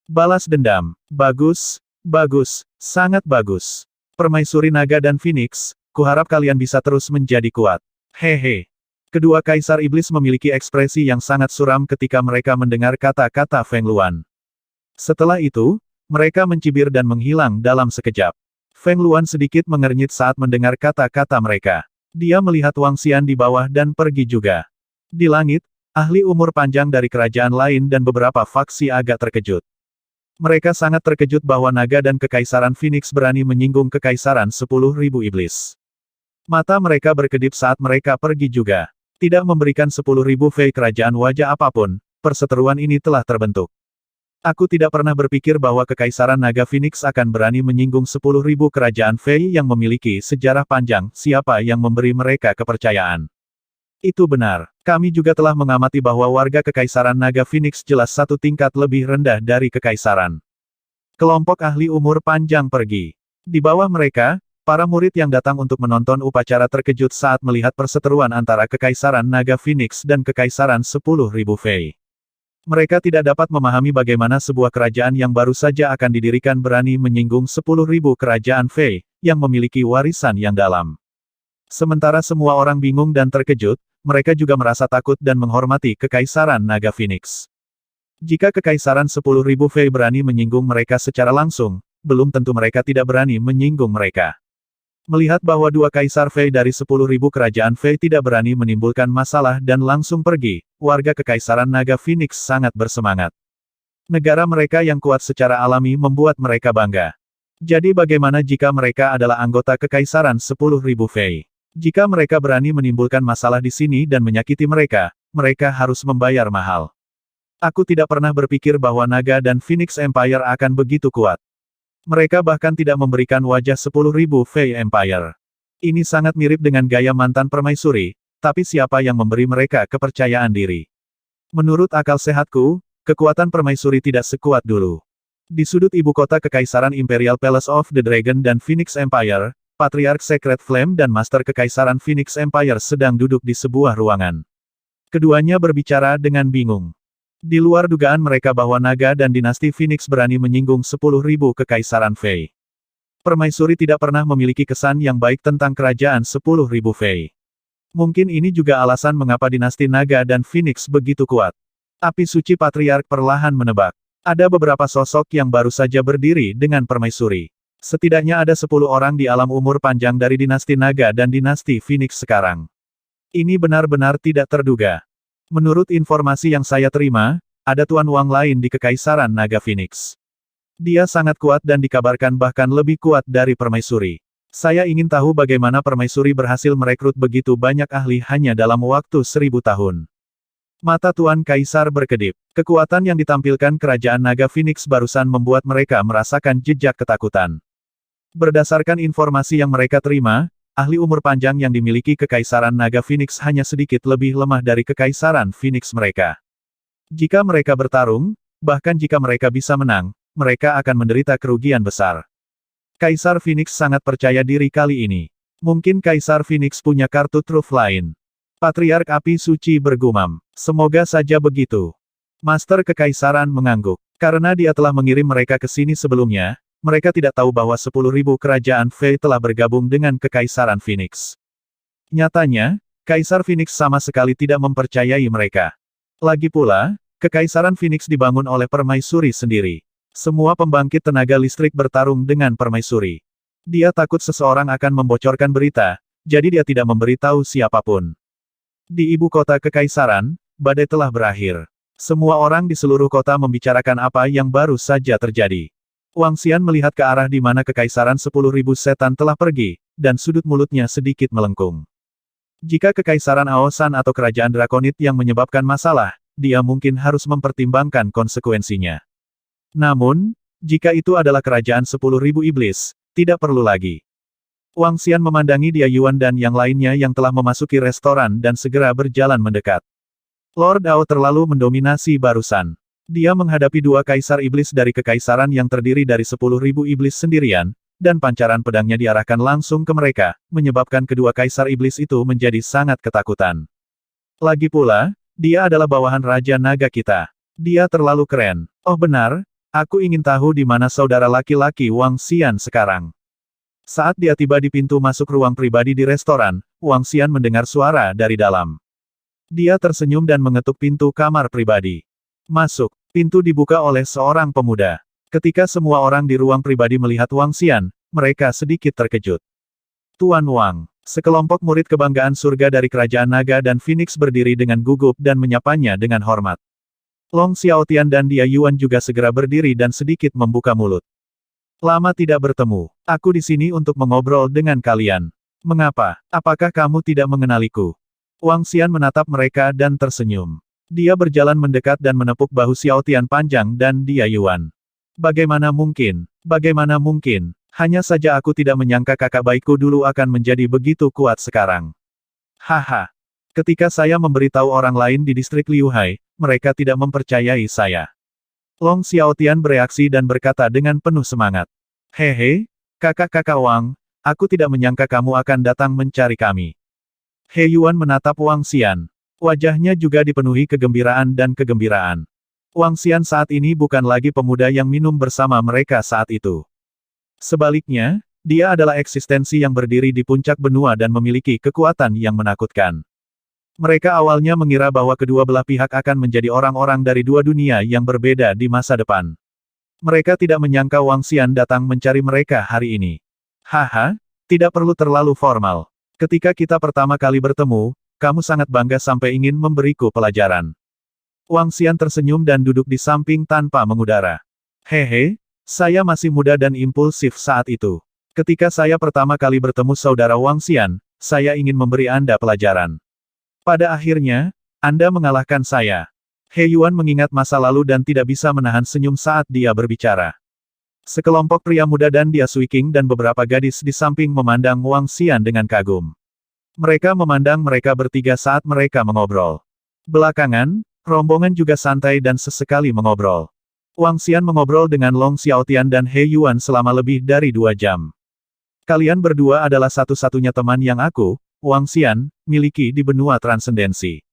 Balas dendam. Bagus, bagus, sangat bagus. Permaisuri Naga dan Phoenix, kuharap kalian bisa terus menjadi kuat. Hehe. Kedua kaisar iblis memiliki ekspresi yang sangat suram ketika mereka mendengar kata-kata Feng Luan. Setelah itu, mereka mencibir dan menghilang dalam sekejap. Feng Luan sedikit mengernyit saat mendengar kata-kata mereka. Dia melihat Wang Xian di bawah dan pergi juga. Di langit, ahli umur panjang dari kerajaan lain dan beberapa faksi agak terkejut. Mereka sangat terkejut bahwa naga dan kekaisaran Phoenix berani menyinggung kekaisaran 10.000 iblis. Mata mereka berkedip saat mereka pergi juga. Tidak memberikan 10.000 Fei kerajaan wajah apapun, perseteruan ini telah terbentuk. Aku tidak pernah berpikir bahwa kekaisaran naga Phoenix akan berani menyinggung 10.000 kerajaan Fei yang memiliki sejarah panjang, siapa yang memberi mereka kepercayaan. Itu benar. Kami juga telah mengamati bahwa warga kekaisaran naga Phoenix jelas satu tingkat lebih rendah dari kekaisaran. Kelompok ahli umur panjang pergi. Di bawah mereka, para murid yang datang untuk menonton upacara terkejut saat melihat perseteruan antara kekaisaran naga Phoenix dan kekaisaran 10.000 Fei. Mereka tidak dapat memahami bagaimana sebuah kerajaan yang baru saja akan didirikan berani menyinggung 10.000 kerajaan Fei, yang memiliki warisan yang dalam. Sementara semua orang bingung dan terkejut, mereka juga merasa takut dan menghormati kekaisaran naga Phoenix. Jika kekaisaran 10.000 Fei berani menyinggung mereka secara langsung, belum tentu mereka tidak berani menyinggung mereka. Melihat bahwa dua kaisar Fei dari 10.000 kerajaan Fei tidak berani menimbulkan masalah dan langsung pergi, warga kekaisaran naga Phoenix sangat bersemangat. Negara mereka yang kuat secara alami membuat mereka bangga. Jadi bagaimana jika mereka adalah anggota kekaisaran 10.000 Fei? Jika mereka berani menimbulkan masalah di sini dan menyakiti mereka, mereka harus membayar mahal. Aku tidak pernah berpikir bahwa naga dan Phoenix Empire akan begitu kuat. Mereka bahkan tidak memberikan wajah 10.000 Fei Empire. Ini sangat mirip dengan gaya mantan permaisuri, tapi siapa yang memberi mereka kepercayaan diri? Menurut akal sehatku, kekuatan permaisuri tidak sekuat dulu. Di sudut ibu kota kekaisaran Imperial Palace of the Dragon dan Phoenix Empire, Patriark Secret Flame dan Master Kekaisaran Phoenix Empire sedang duduk di sebuah ruangan. Keduanya berbicara dengan bingung. Di luar dugaan mereka bahwa naga dan dinasti Phoenix berani menyinggung 10.000 Kekaisaran Fei. Permaisuri tidak pernah memiliki kesan yang baik tentang kerajaan 10.000 Fei. Mungkin ini juga alasan mengapa dinasti naga dan Phoenix begitu kuat. Api suci Patriark perlahan menebak. Ada beberapa sosok yang baru saja berdiri dengan permaisuri. Setidaknya ada 10 orang di alam umur panjang dari dinasti naga dan dinasti Phoenix sekarang. Ini benar-benar tidak terduga. Menurut informasi yang saya terima, ada Tuan Wang lain di Kekaisaran Naga Phoenix. Dia sangat kuat dan dikabarkan bahkan lebih kuat dari permaisuri. Saya ingin tahu bagaimana permaisuri berhasil merekrut begitu banyak ahli hanya dalam waktu 1000 tahun. Mata Tuan Kaisar berkedip. Kekuatan yang ditampilkan Kerajaan Naga Phoenix barusan membuat mereka merasakan jejak ketakutan. Berdasarkan informasi yang mereka terima, ahli umur panjang yang dimiliki Kekaisaran Naga Phoenix hanya sedikit lebih lemah dari Kekaisaran Phoenix mereka. Jika mereka bertarung, bahkan jika mereka bisa menang, mereka akan menderita kerugian besar. Kaisar Phoenix sangat percaya diri kali ini. Mungkin Kaisar Phoenix punya kartu truf lain. Patriark Api Suci bergumam. Semoga saja begitu. Master Kekaisaran mengangguk. Karena dia telah mengirim mereka ke sini sebelumnya, mereka tidak tahu bahwa 10.000 kerajaan Fei telah bergabung dengan Kekaisaran Phoenix. Nyatanya, Kaisar Phoenix sama sekali tidak mempercayai mereka. Lagi pula, Kekaisaran Phoenix dibangun oleh permaisuri sendiri. Semua pembangkit tenaga listrik bertarung dengan permaisuri. Dia takut seseorang akan membocorkan berita, jadi dia tidak memberitahu siapapun. Di ibu kota Kekaisaran, badai telah berakhir. Semua orang di seluruh kota membicarakan apa yang baru saja terjadi. Wang Xian melihat ke arah di mana Kekaisaran 10.000 setan telah pergi, dan sudut mulutnya sedikit melengkung. Jika Kekaisaran Aosan atau Kerajaan Drakonit yang menyebabkan masalah, dia mungkin harus mempertimbangkan konsekuensinya. Namun, jika itu adalah Kerajaan 10.000 Iblis, tidak perlu lagi. Wang Xian memandangi Dia Yuan dan yang lainnya yang telah memasuki restoran dan segera berjalan mendekat. Lord Dao terlalu mendominasi barusan. Dia menghadapi dua kaisar iblis dari kekaisaran yang terdiri dari 10.000 iblis sendirian, dan pancaran pedangnya diarahkan langsung ke mereka, menyebabkan kedua kaisar iblis itu menjadi sangat ketakutan. Lagi pula, dia adalah bawahan Raja Naga kita. Dia terlalu keren. Oh benar, aku ingin tahu di mana saudara laki-laki Wang Xian sekarang. Saat dia tiba di pintu masuk ruang pribadi di restoran, Wang Xian mendengar suara dari dalam. Dia tersenyum dan mengetuk pintu kamar pribadi. Masuk. Pintu dibuka oleh seorang pemuda. Ketika semua orang di ruang pribadi melihat Wang Xian, mereka sedikit terkejut. Tuan Wang, sekelompok murid kebanggaan surga dari Kerajaan Naga dan Phoenix berdiri dengan gugup dan menyapanya dengan hormat. Long Xiaotian dan Dia Yuan juga segera berdiri dan sedikit membuka mulut. Lama tidak bertemu. Aku di sini untuk mengobrol dengan kalian. Mengapa? Apakah kamu tidak mengenaliku? Wang Xian menatap mereka dan tersenyum. Dia berjalan mendekat dan menepuk bahu Xiaotian panjang dan Dia Yuan. Bagaimana mungkin? Bagaimana mungkin? Hanya saja aku tidak menyangka kakak baikku dulu akan menjadi begitu kuat sekarang. Haha. Ketika saya memberitahu orang lain di distrik Liuhai, mereka tidak mempercayai saya. Long Xiaotian bereaksi dan berkata dengan penuh semangat. Hehe, kakak-kakak Wang, aku tidak menyangka kamu akan datang mencari kami. He Yuan menatap Wang Xian. Wajahnya juga dipenuhi kegembiraan dan kegembiraan. Wang Xian saat ini bukan lagi pemuda yang minum bersama mereka saat itu. Sebaliknya, dia adalah eksistensi yang berdiri di puncak benua dan memiliki kekuatan yang menakutkan. Mereka awalnya mengira bahwa kedua belah pihak akan menjadi orang-orang dari dua dunia yang berbeda di masa depan. Mereka tidak menyangka Wang Xian datang mencari mereka hari ini. Haha, tidak perlu terlalu formal. Ketika kita pertama kali bertemu, kamu sangat bangga sampai ingin memberiku pelajaran. Wang Xian tersenyum dan duduk di samping tanpa mengudara. Hehe, saya masih muda dan impulsif saat itu. Ketika saya pertama kali bertemu saudara Wang Xian, saya ingin memberi Anda pelajaran. Pada akhirnya, Anda mengalahkan saya. He Yuan mengingat masa lalu dan tidak bisa menahan senyum saat dia berbicara. Sekelompok pria muda dan Dia Suiking dan beberapa gadis di samping memandang Wang Xian dengan kagum. Mereka memandang mereka bertiga saat mereka mengobrol. Belakangan, rombongan juga santai dan sesekali mengobrol. Wang Xian mengobrol dengan Long Xiaotian dan He Yuan selama lebih dari 2 jam. Kalian berdua adalah satu-satunya teman yang aku, Wang Xian, miliki di benua transendensi.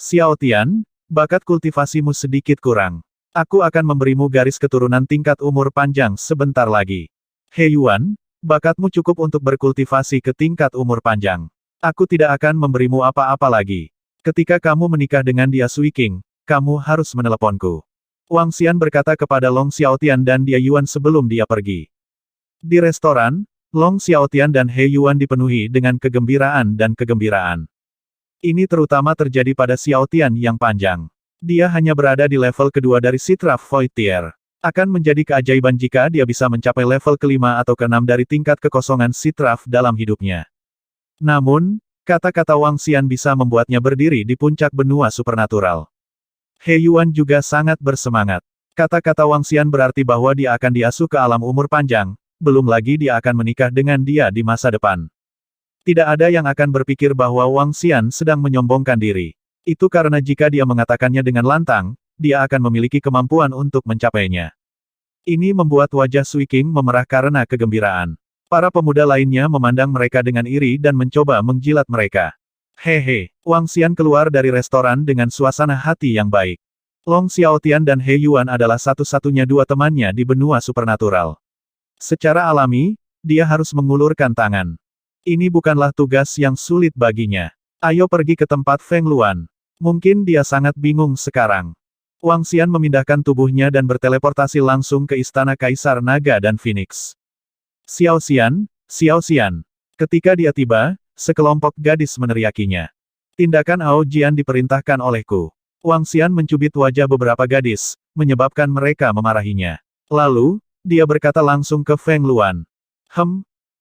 Xiao Tian, bakat kultivasimu sedikit kurang. Aku akan memberimu garis keturunan tingkat umur panjang sebentar lagi. He Yuan, bakatmu cukup untuk berkultivasi ke tingkat umur panjang. Aku tidak akan memberimu apa-apa lagi. Ketika kamu menikah dengan dia Sui King, kamu harus meneleponku. Wang Xian berkata kepada Long Xiaotian dan Dia Yuan sebelum dia pergi. Di restoran, Long Xiaotian dan He Yuan dipenuhi dengan kegembiraan dan kegembiraan. Ini terutama terjadi pada Xiaotian yang panjang. Dia hanya berada di level kedua dari Citra Void Tier. Akan menjadi keajaiban jika dia bisa mencapai level kelima atau keenam dari tingkat kekosongan Citra dalam hidupnya. Namun, kata-kata Wang Xian bisa membuatnya berdiri di puncak benua supernatural. He Yuan juga sangat bersemangat. Kata-kata Wang Xian berarti bahwa dia akan diasuh ke alam umur panjang, belum lagi dia akan menikah dengan dia di masa depan. Tidak ada yang akan berpikir bahwa Wang Xian sedang menyombongkan diri. Itu karena jika dia mengatakannya dengan lantang, dia akan memiliki kemampuan untuk mencapainya. Ini membuat wajah Sui King memerah karena kegembiraan. Para pemuda lainnya memandang mereka dengan iri dan mencoba menjilat mereka. Hehe, Wang Xian keluar dari restoran dengan suasana hati yang baik. Long Xiaotian dan He Yuan adalah satu-satunya dua temannya di benua supernatural. Secara alami, dia harus mengulurkan tangan. Ini bukanlah tugas yang sulit baginya. Ayo pergi ke tempat Feng Luan. Mungkin dia sangat bingung sekarang. Wang Xian memindahkan tubuhnya dan berteleportasi langsung ke istana Kaisar Naga dan Phoenix. Xiao Xian, Xiao Xian. Ketika dia tiba, sekelompok gadis meneriakinya. Tindakan Ao Jian diperintahkan olehku. Wang Xian mencubit wajah beberapa gadis, menyebabkan mereka memarahinya. Lalu, dia berkata langsung ke Feng Luan.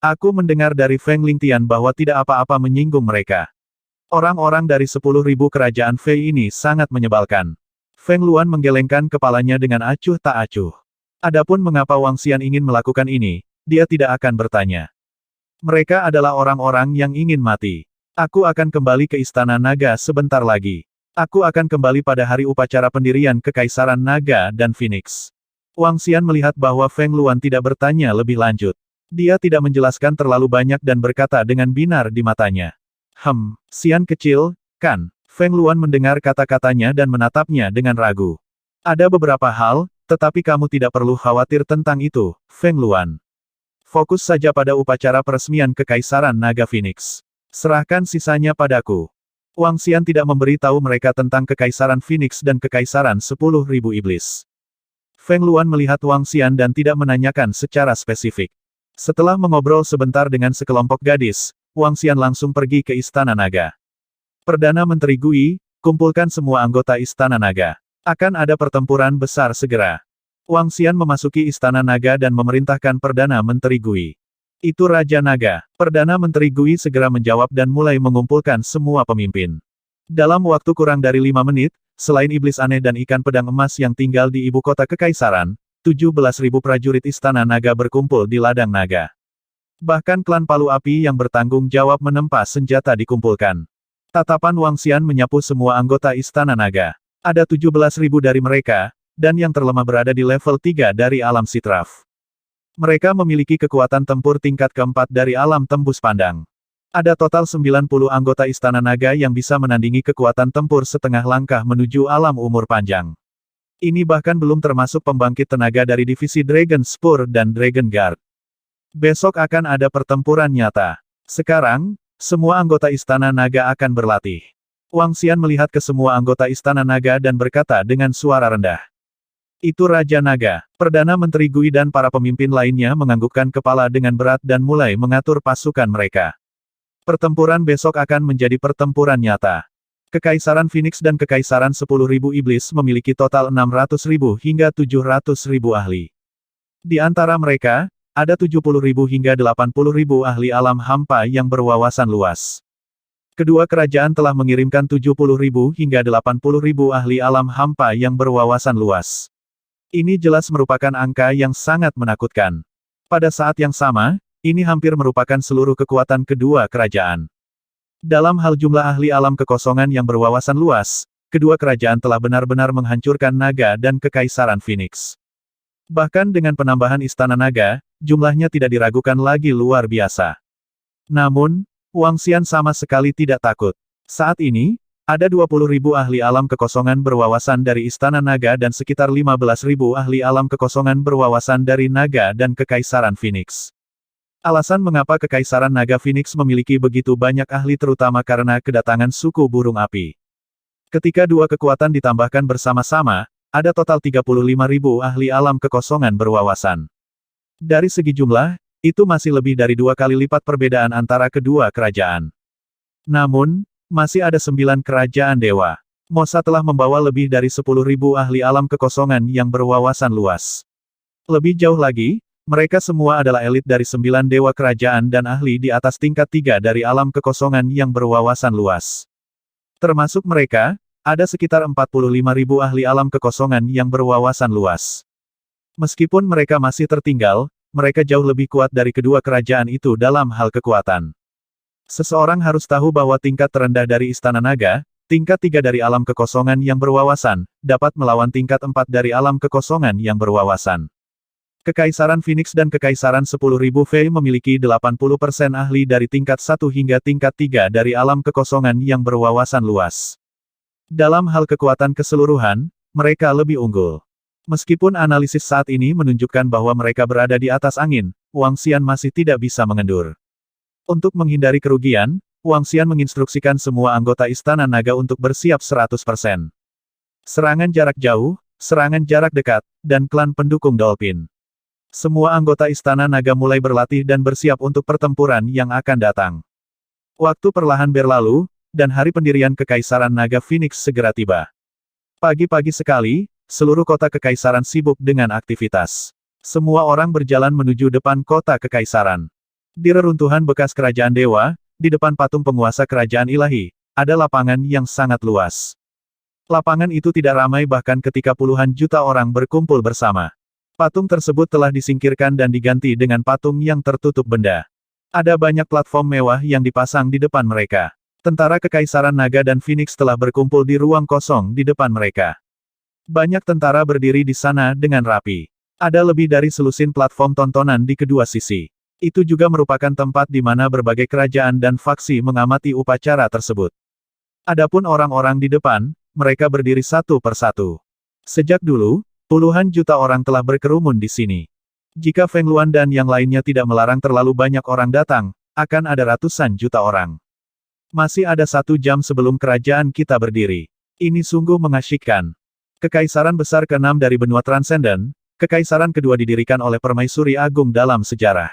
Aku mendengar dari Feng Lingtian bahwa tidak apa-apa menyinggung mereka. Orang-orang dari 10.000 kerajaan Fei ini sangat menyebalkan. Feng Luan menggelengkan kepalanya dengan acuh tak acuh. Adapun mengapa Wang Xian ingin melakukan ini, dia tidak akan bertanya. Mereka adalah orang-orang yang ingin mati. Aku akan kembali ke Istana Naga sebentar lagi. Aku akan kembali pada hari upacara pendirian Kekaisaran Naga dan Phoenix. Wang Xian melihat bahwa Feng Luan tidak bertanya lebih lanjut. Dia tidak menjelaskan terlalu banyak dan berkata dengan binar di matanya. Xian kecil, kan? Feng Luan mendengar kata-katanya dan menatapnya dengan ragu. Ada beberapa hal, tetapi kamu tidak perlu khawatir tentang itu, Feng Luan. Fokus saja pada upacara peresmian Kekaisaran Naga Phoenix. Serahkan sisanya padaku. Wang Xian tidak memberi tahu mereka tentang Kekaisaran Phoenix dan Kekaisaran 10.000 Iblis. Feng Luan melihat Wang Xian dan tidak menanyakan secara spesifik. Setelah mengobrol sebentar dengan sekelompok gadis, Wang Xian langsung pergi ke Istana Naga. Perdana Menteri Gui, kumpulkan semua anggota Istana Naga. Akan ada pertempuran besar segera. Wang Xian memasuki Istana Naga dan memerintahkan Perdana Menteri Gui. Itu Raja Naga. Perdana Menteri Gui segera menjawab dan mulai mengumpulkan semua pemimpin. Dalam waktu kurang dari 5 menit, selain iblis aneh dan ikan pedang emas yang tinggal di ibu kota Kekaisaran, 17.000 prajurit Istana Naga berkumpul di Ladang Naga. Bahkan klan Palu Api yang bertanggung jawab menempa senjata dikumpulkan. Tatapan Wang Xian menyapu semua anggota Istana Naga. Ada 17.000 dari mereka, dan yang terlemah berada di level 3 dari alam Sitraf. Mereka memiliki kekuatan tempur tingkat keempat dari alam tembus pandang. Ada total 90 anggota Istana Naga yang bisa menandingi kekuatan tempur setengah langkah menuju alam umur panjang. Ini bahkan belum termasuk pembangkit tenaga dari divisi Dragon Spur dan Dragon Guard. Besok akan ada pertempuran nyata. Sekarang, semua anggota Istana Naga akan berlatih. Wang Xian melihat ke semua anggota Istana Naga dan berkata dengan suara rendah. Itu Raja Naga. Perdana Menteri Gui dan para pemimpin lainnya menganggukkan kepala dengan berat dan mulai mengatur pasukan mereka. Pertempuran besok akan menjadi pertempuran nyata. Kekaisaran Phoenix dan Kekaisaran 10.000 Iblis memiliki total 600.000 hingga 700.000 ahli. Di antara mereka, ada 70.000 hingga 80.000 ahli alam hampa yang berwawasan luas. Kedua kerajaan telah mengirimkan 70.000 hingga 80.000 ahli alam hampa yang berwawasan luas. Ini jelas merupakan angka yang sangat menakutkan. Pada saat yang sama, ini hampir merupakan seluruh kekuatan kedua kerajaan. Dalam hal jumlah ahli alam kekosongan yang berwawasan luas, kedua kerajaan telah benar-benar menghancurkan naga dan Kekaisaran Phoenix. Bahkan dengan penambahan Istana Naga, jumlahnya tidak diragukan lagi luar biasa. Namun, Wang Xian sama sekali tidak takut. Saat ini, ada 20.000 ahli alam kekosongan berwawasan dari Istana Naga dan sekitar 15.000 ahli alam kekosongan berwawasan dari Naga dan Kekaisaran Phoenix. Alasan mengapa Kekaisaran Naga Phoenix memiliki begitu banyak ahli terutama karena kedatangan suku burung api. Ketika dua kekuatan ditambahkan bersama-sama, ada total 35.000 ahli alam kekosongan berwawasan. Dari segi jumlah, itu masih lebih dari 2 kali lipat perbedaan antara kedua kerajaan. Namun, masih ada 9 kerajaan dewa. Mosa telah membawa lebih dari 10.000 ahli alam kekosongan yang berwawasan luas. Lebih jauh lagi, mereka semua adalah elit dari 9 dewa kerajaan dan ahli di atas tingkat 3 dari alam kekosongan yang berwawasan luas. Termasuk mereka, ada sekitar 45.000 ahli alam kekosongan yang berwawasan luas. Meskipun mereka masih tertinggal, mereka jauh lebih kuat dari kedua kerajaan itu dalam hal kekuatan. Seseorang harus tahu bahwa tingkat terendah dari Istana Naga, tingkat 3 dari alam kekosongan yang berwawasan, dapat melawan tingkat 4 dari alam kekosongan yang berwawasan. Kekaisaran Phoenix dan Kekaisaran 10.000 Fei memiliki 80% ahli dari tingkat 1 hingga tingkat 3 dari alam kekosongan yang berwawasan luas. Dalam hal kekuatan keseluruhan, mereka lebih unggul. Meskipun analisis saat ini menunjukkan bahwa mereka berada di atas angin, Wang Xian masih tidak bisa mengendur. Untuk menghindari kerugian, Wang Xian menginstruksikan semua anggota Istana Naga untuk bersiap 100%. Serangan jarak jauh, serangan jarak dekat, dan klan pendukung Dolphin. Semua anggota Istana Naga mulai berlatih dan bersiap untuk pertempuran yang akan datang. Waktu perlahan berlalu, dan hari pendirian Kekaisaran Naga Phoenix segera tiba. Pagi-pagi sekali, seluruh kota Kekaisaran sibuk dengan aktivitas. Semua orang berjalan menuju depan kota Kekaisaran. Di reruntuhan bekas kerajaan dewa, di depan patung penguasa kerajaan ilahi, ada lapangan yang sangat luas. Lapangan itu tidak ramai bahkan ketika puluhan juta orang berkumpul bersama. Patung tersebut telah disingkirkan dan diganti dengan patung yang tertutup benda. Ada banyak platform mewah yang dipasang di depan mereka. Tentara Kekaisaran Naga dan Phoenix telah berkumpul di ruang kosong di depan mereka. Banyak tentara berdiri di sana dengan rapi. Ada lebih dari selusin platform tontonan di kedua sisi. Itu juga merupakan tempat di mana berbagai kerajaan dan faksi mengamati upacara tersebut. Adapun orang-orang di depan, mereka berdiri satu persatu. Sejak dulu, puluhan juta orang telah berkerumun di sini. Jika Feng Luan dan yang lainnya tidak melarang terlalu banyak orang datang, akan ada ratusan juta orang. Masih ada 1 jam sebelum kerajaan kita berdiri. Ini sungguh mengasyikkan. Kekaisaran besar ke-6 dari benua Transcendent, kekaisaran kedua didirikan oleh Permaisuri Agung dalam sejarah.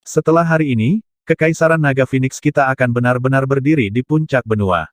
Setelah hari ini, Kekaisaran Naga Phoenix kita akan benar-benar berdiri di puncak benua.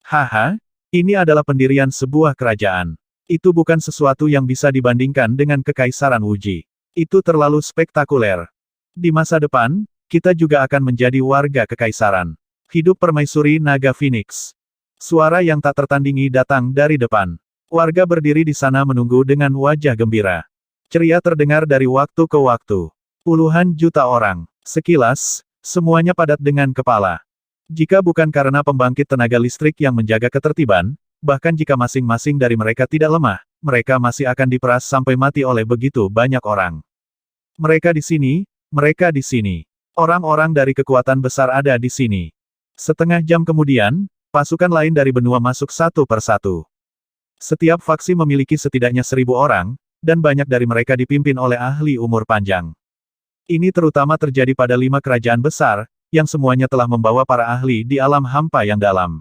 Haha, ini adalah pendirian sebuah kerajaan. Itu bukan sesuatu yang bisa dibandingkan dengan Kekaisaran Wuji. Itu terlalu spektakuler. Di masa depan, kita juga akan menjadi warga kekaisaran. Hidup Permaisuri Naga Phoenix. Suara yang tak tertandingi datang dari depan. Warga berdiri di sana menunggu dengan wajah gembira. Ceria terdengar dari waktu ke waktu. Puluhan juta orang. Sekilas, semuanya padat dengan kepala. Jika bukan karena pembangkit tenaga listrik yang menjaga ketertiban, bahkan jika masing-masing dari mereka tidak lemah, mereka masih akan diperas sampai mati oleh begitu banyak orang. Mereka di sini, mereka di sini. Orang-orang dari kekuatan besar ada di sini. Setengah jam kemudian, pasukan lain dari benua masuk satu persatu. Setiap faksi memiliki setidaknya 1.000 orang, dan banyak dari mereka dipimpin oleh ahli umur panjang. Ini terutama terjadi pada 5 kerajaan besar, yang semuanya telah membawa para ahli di alam hampa yang dalam.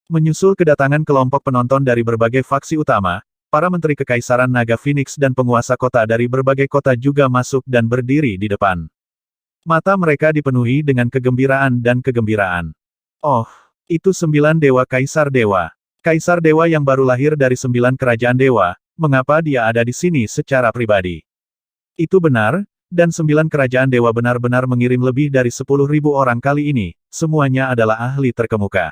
Menyusul kedatangan kelompok penonton dari berbagai faksi utama, para menteri Kekaisaran Naga Phoenix dan penguasa kota dari berbagai kota juga masuk dan berdiri di depan. Mata mereka dipenuhi dengan kegembiraan dan kegembiraan. Oh, itu 9 dewa Kaisar Dewa. Kaisar Dewa yang baru lahir dari 9 kerajaan dewa, mengapa dia ada di sini secara pribadi? Itu benar, dan 9 kerajaan dewa benar-benar mengirim lebih dari 10.000 orang kali ini, semuanya adalah ahli terkemuka.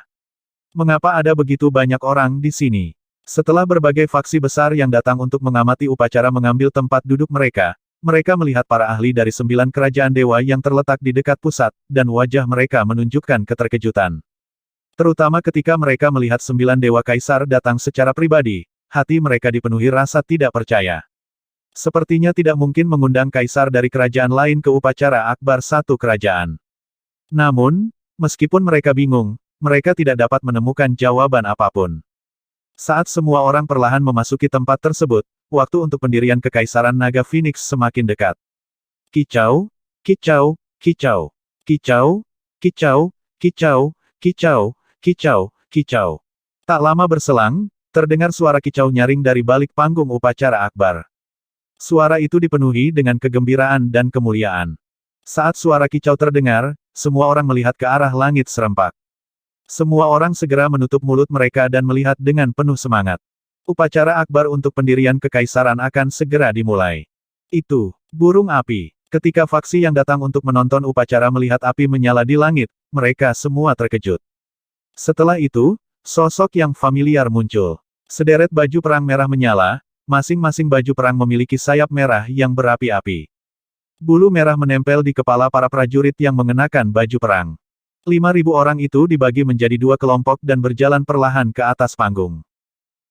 Mengapa ada begitu banyak orang di sini? Setelah berbagai faksi besar yang datang untuk mengamati upacara mengambil tempat duduk mereka, mereka melihat para ahli dari 9 kerajaan dewa yang terletak di dekat pusat, dan wajah mereka menunjukkan keterkejutan. Terutama ketika mereka melihat 9 dewa kaisar datang secara pribadi, hati mereka dipenuhi rasa tidak percaya. Sepertinya tidak mungkin mengundang kaisar dari kerajaan lain ke upacara akbar satu kerajaan. Namun, meskipun mereka bingung, mereka tidak dapat menemukan jawaban apapun. Saat semua orang perlahan memasuki tempat tersebut, waktu untuk pendirian Kekaisaran Naga Phoenix semakin dekat. Kicau, kicau, kicau, kicau, kicau, kicau, kicau, kicau, kicau. Tak lama berselang, terdengar suara kicau nyaring dari balik panggung upacara akbar. Suara itu dipenuhi dengan kegembiraan dan kemuliaan. Saat suara kicau terdengar, semua orang melihat ke arah langit serempak. Semua orang segera menutup mulut mereka dan melihat dengan penuh semangat. Upacara akbar untuk pendirian kekaisaran akan segera dimulai. Itu, burung api. Ketika faksi yang datang untuk menonton upacara melihat api menyala di langit, mereka semua terkejut. Setelah itu, sosok yang familiar muncul. Sederet baju perang merah menyala, masing-masing baju perang memiliki sayap merah yang berapi-api. Bulu merah menempel di kepala para prajurit yang mengenakan baju perang. 5.000 orang itu dibagi menjadi dua kelompok dan berjalan perlahan ke atas panggung.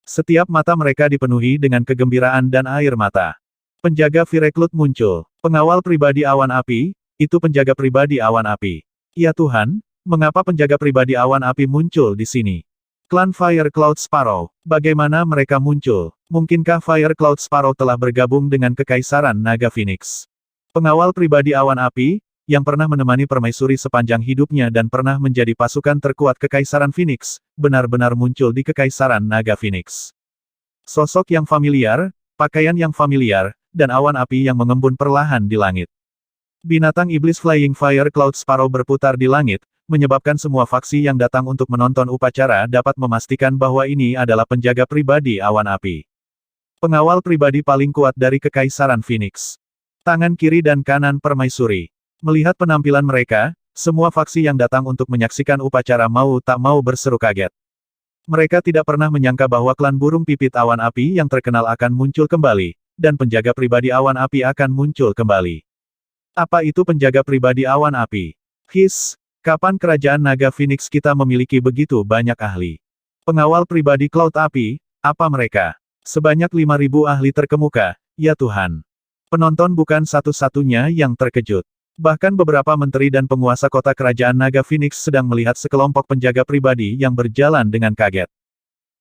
Setiap mata mereka dipenuhi dengan kegembiraan dan air mata. Penjaga Vireklut muncul. Pengawal pribadi awan api, itu penjaga pribadi awan api. Ya Tuhan, mengapa penjaga pribadi awan api muncul di sini? Klan Fire Cloud Sparrow, bagaimana mereka muncul? Mungkinkah Fire Cloud Sparrow telah bergabung dengan Kekaisaran Naga Phoenix? Pengawal pribadi awan api, yang pernah menemani permaisuri sepanjang hidupnya dan pernah menjadi pasukan terkuat Kekaisaran Phoenix, benar-benar muncul di Kekaisaran Naga Phoenix. Sosok yang familiar, pakaian yang familiar, dan awan api yang mengembun perlahan di langit. Binatang iblis Flying Fire Cloud Sparrow berputar di langit, menyebabkan semua faksi yang datang untuk menonton upacara dapat memastikan bahwa ini adalah penjaga pribadi awan api. Pengawal pribadi paling kuat dari Kekaisaran Phoenix. Tangan kiri dan kanan permaisuri. Melihat penampilan mereka, semua faksi yang datang untuk menyaksikan upacara mau tak mau berseru kaget. Mereka tidak pernah menyangka bahwa klan burung pipit awan api yang terkenal akan muncul kembali, dan penjaga pribadi awan api akan muncul kembali. Apa itu penjaga pribadi awan api? Kapan kerajaan Naga Phoenix kita memiliki begitu banyak ahli? Pengawal pribadi Cloud Api, apa mereka? Sebanyak 5.000 ahli terkemuka, ya Tuhan. Penonton bukan satu-satunya yang terkejut. Bahkan beberapa menteri dan penguasa kota kerajaan Naga Phoenix sedang melihat sekelompok penjaga pribadi yang berjalan dengan kaget.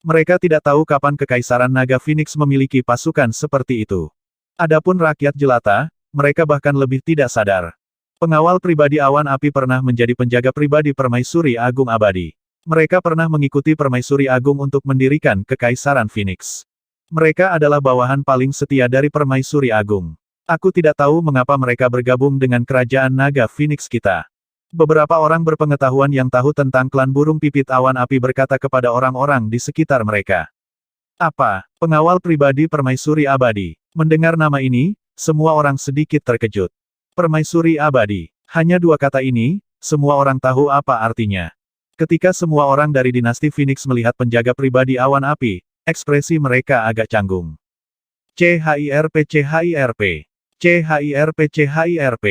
Mereka tidak tahu kapan Kekaisaran Naga Phoenix memiliki pasukan seperti itu. Adapun rakyat jelata, mereka bahkan lebih tidak sadar. Pengawal pribadi awan api pernah menjadi penjaga pribadi Permaisuri Agung Abadi. Mereka pernah mengikuti Permaisuri Agung untuk mendirikan Kekaisaran Phoenix. Mereka adalah bawahan paling setia dari Permaisuri Agung. Aku tidak tahu mengapa mereka bergabung dengan kerajaan Naga Phoenix kita. Beberapa orang berpengetahuan yang tahu tentang klan burung pipit awan api berkata kepada orang-orang di sekitar mereka. Apa? Pengawal pribadi Permaisuri Abadi. Mendengar nama ini, semua orang sedikit terkejut. Permaisuri Abadi. Hanya dua kata ini, semua orang tahu apa artinya. Ketika semua orang dari dinasti Phoenix melihat penjaga pribadi awan api, ekspresi mereka agak canggung. CHIRP CHIRP. CHIRP CHIRP.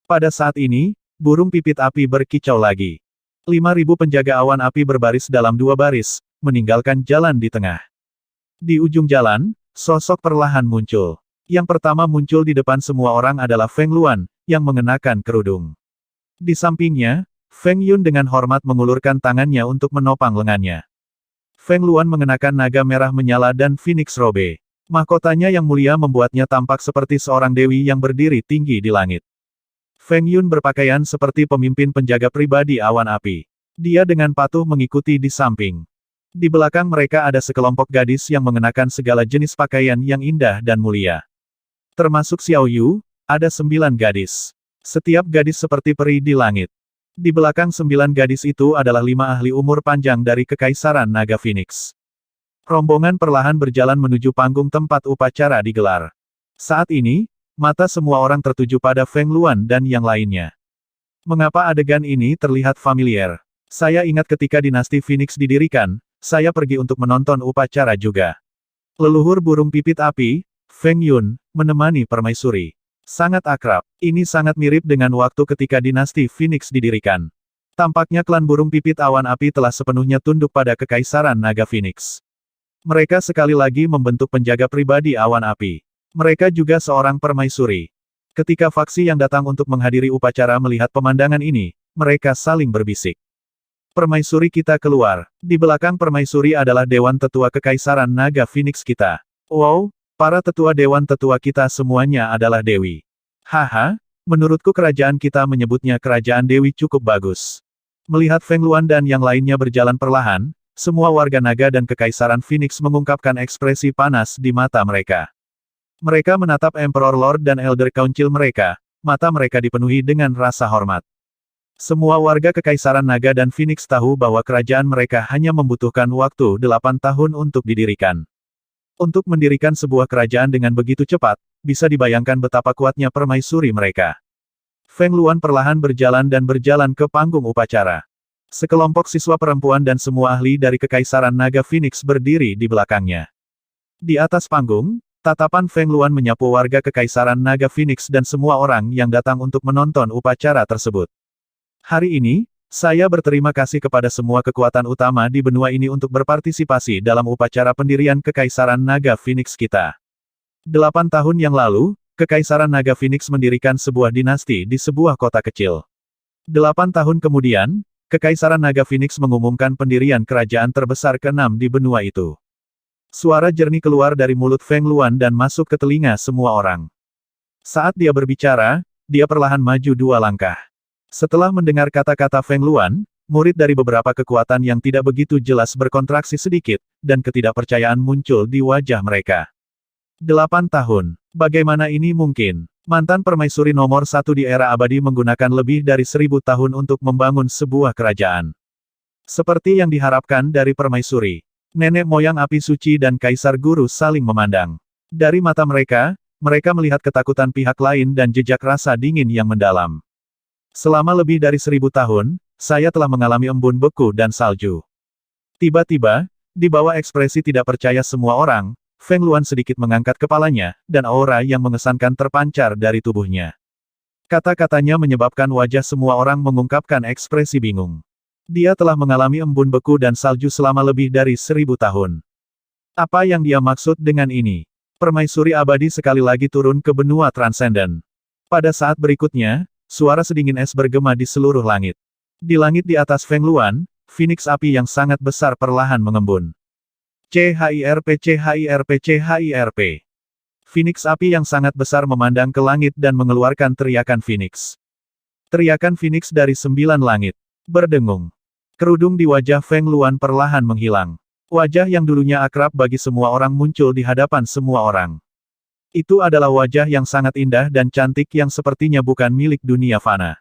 Pada saat ini, burung pipit api berkicau lagi. 5.000 penjaga awan api berbaris dalam dua baris, meninggalkan jalan di tengah. Di ujung jalan, sosok perlahan muncul. Yang pertama muncul di depan semua orang adalah Feng Luan, yang mengenakan kerudung. Di sampingnya, Feng Yun dengan hormat mengulurkan tangannya untuk menopang lengannya. Feng Luan mengenakan naga merah menyala dan Phoenix Robe. Mahkotanya yang mulia membuatnya tampak seperti seorang dewi yang berdiri tinggi di langit. Feng Yun berpakaian seperti pemimpin penjaga pribadi awan api. Dia dengan patuh mengikuti di samping. Di belakang mereka ada sekelompok gadis yang mengenakan segala jenis pakaian yang indah dan mulia. Termasuk Xiao Yu, ada 9 gadis. Setiap gadis seperti peri di langit. Di belakang 9 gadis itu adalah 5 ahli umur panjang dari Kekaisaran Naga Phoenix. Rombongan perlahan berjalan menuju panggung tempat upacara digelar. Saat ini, mata semua orang tertuju pada Feng Luan dan yang lainnya. Mengapa adegan ini terlihat familiar? Saya ingat ketika dinasti Phoenix didirikan, saya pergi untuk menonton upacara juga. Leluhur burung pipit api, Feng Yun, menemani permaisuri. Sangat akrab. Ini sangat mirip dengan waktu ketika dinasti Phoenix didirikan. Tampaknya klan burung pipit awan api telah sepenuhnya tunduk pada Kekaisaran Naga Phoenix. Mereka sekali lagi membentuk penjaga pribadi awan api. Mereka juga seorang permaisuri. Ketika faksi yang datang untuk menghadiri upacara melihat pemandangan ini, mereka saling berbisik. Permaisuri kita keluar. Di belakang permaisuri adalah Dewan Tetua Kekaisaran Naga Phoenix kita. Wow, para tetua Dewan Tetua kita semuanya adalah Dewi. Haha, menurutku kerajaan kita menyebutnya Kerajaan Dewi cukup bagus. Melihat Feng Luan dan yang lainnya berjalan perlahan, semua warga naga dan Kekaisaran Phoenix mengungkapkan ekspresi panas di mata mereka. Mereka menatap Emperor Lord dan Elder Council mereka, mata mereka dipenuhi dengan rasa hormat. Semua warga Kekaisaran Naga dan Phoenix tahu bahwa kerajaan mereka hanya membutuhkan waktu 8 tahun untuk didirikan. Untuk mendirikan sebuah kerajaan dengan begitu cepat, bisa dibayangkan betapa kuatnya permaisuri mereka. Feng Luan perlahan berjalan ke panggung upacara. Sekelompok siswa perempuan dan semua ahli dari Kekaisaran Naga Phoenix berdiri di belakangnya. Di atas panggung, tatapan Feng Luan menyapu warga Kekaisaran Naga Phoenix dan semua orang yang datang untuk menonton upacara tersebut. Hari ini, saya berterima kasih kepada semua kekuatan utama di benua ini untuk berpartisipasi dalam upacara pendirian Kekaisaran Naga Phoenix kita. 8 tahun yang lalu, Kekaisaran Naga Phoenix mendirikan sebuah dinasti di sebuah kota kecil. 8 tahun kemudian, Kekaisaran Naga Phoenix mengumumkan pendirian kerajaan terbesar ke-6 di benua itu. Suara jernih keluar dari mulut Feng Luan dan masuk ke telinga semua orang. Saat dia berbicara, dia perlahan maju 2 langkah. Setelah mendengar kata-kata Feng Luan, murid dari beberapa kekuatan yang tidak begitu jelas berkontraksi sedikit, dan ketidakpercayaan muncul di wajah mereka. 8 tahun. Bagaimana ini mungkin? Mantan permaisuri nomor 1 di era abadi menggunakan lebih dari 1000 tahun untuk membangun sebuah kerajaan. Seperti yang diharapkan dari permaisuri. Nenek moyang api suci dan kaisar guru saling memandang. Dari mata mereka, mereka melihat ketakutan pihak lain dan jejak rasa dingin yang mendalam. Selama lebih dari 1000 tahun, saya telah mengalami embun beku dan salju. Tiba-tiba, di bawah ekspresi tidak percaya semua orang, Feng Luan sedikit mengangkat kepalanya, dan aura yang mengesankan terpancar dari tubuhnya. Kata-katanya menyebabkan wajah semua orang mengungkapkan ekspresi bingung. Dia telah mengalami embun beku dan salju selama lebih dari 1000 tahun. Apa yang dia maksud dengan ini? Permaisuri abadi sekali lagi turun ke benua transenden. Pada saat berikutnya, suara sedingin es bergema di seluruh langit. Di langit di atas Feng Luan, Phoenix api yang sangat besar perlahan mengembun. CHIRP CHIRP CHIRP. Phoenix api yang sangat besar memandang ke langit dan mengeluarkan teriakan Phoenix. Teriakan Phoenix dari 9 langit. Berdengung. Kerudung di wajah Feng Luan perlahan menghilang. Wajah yang dulunya akrab bagi semua orang muncul di hadapan semua orang. Itu adalah wajah yang sangat indah dan cantik yang sepertinya bukan milik dunia fana.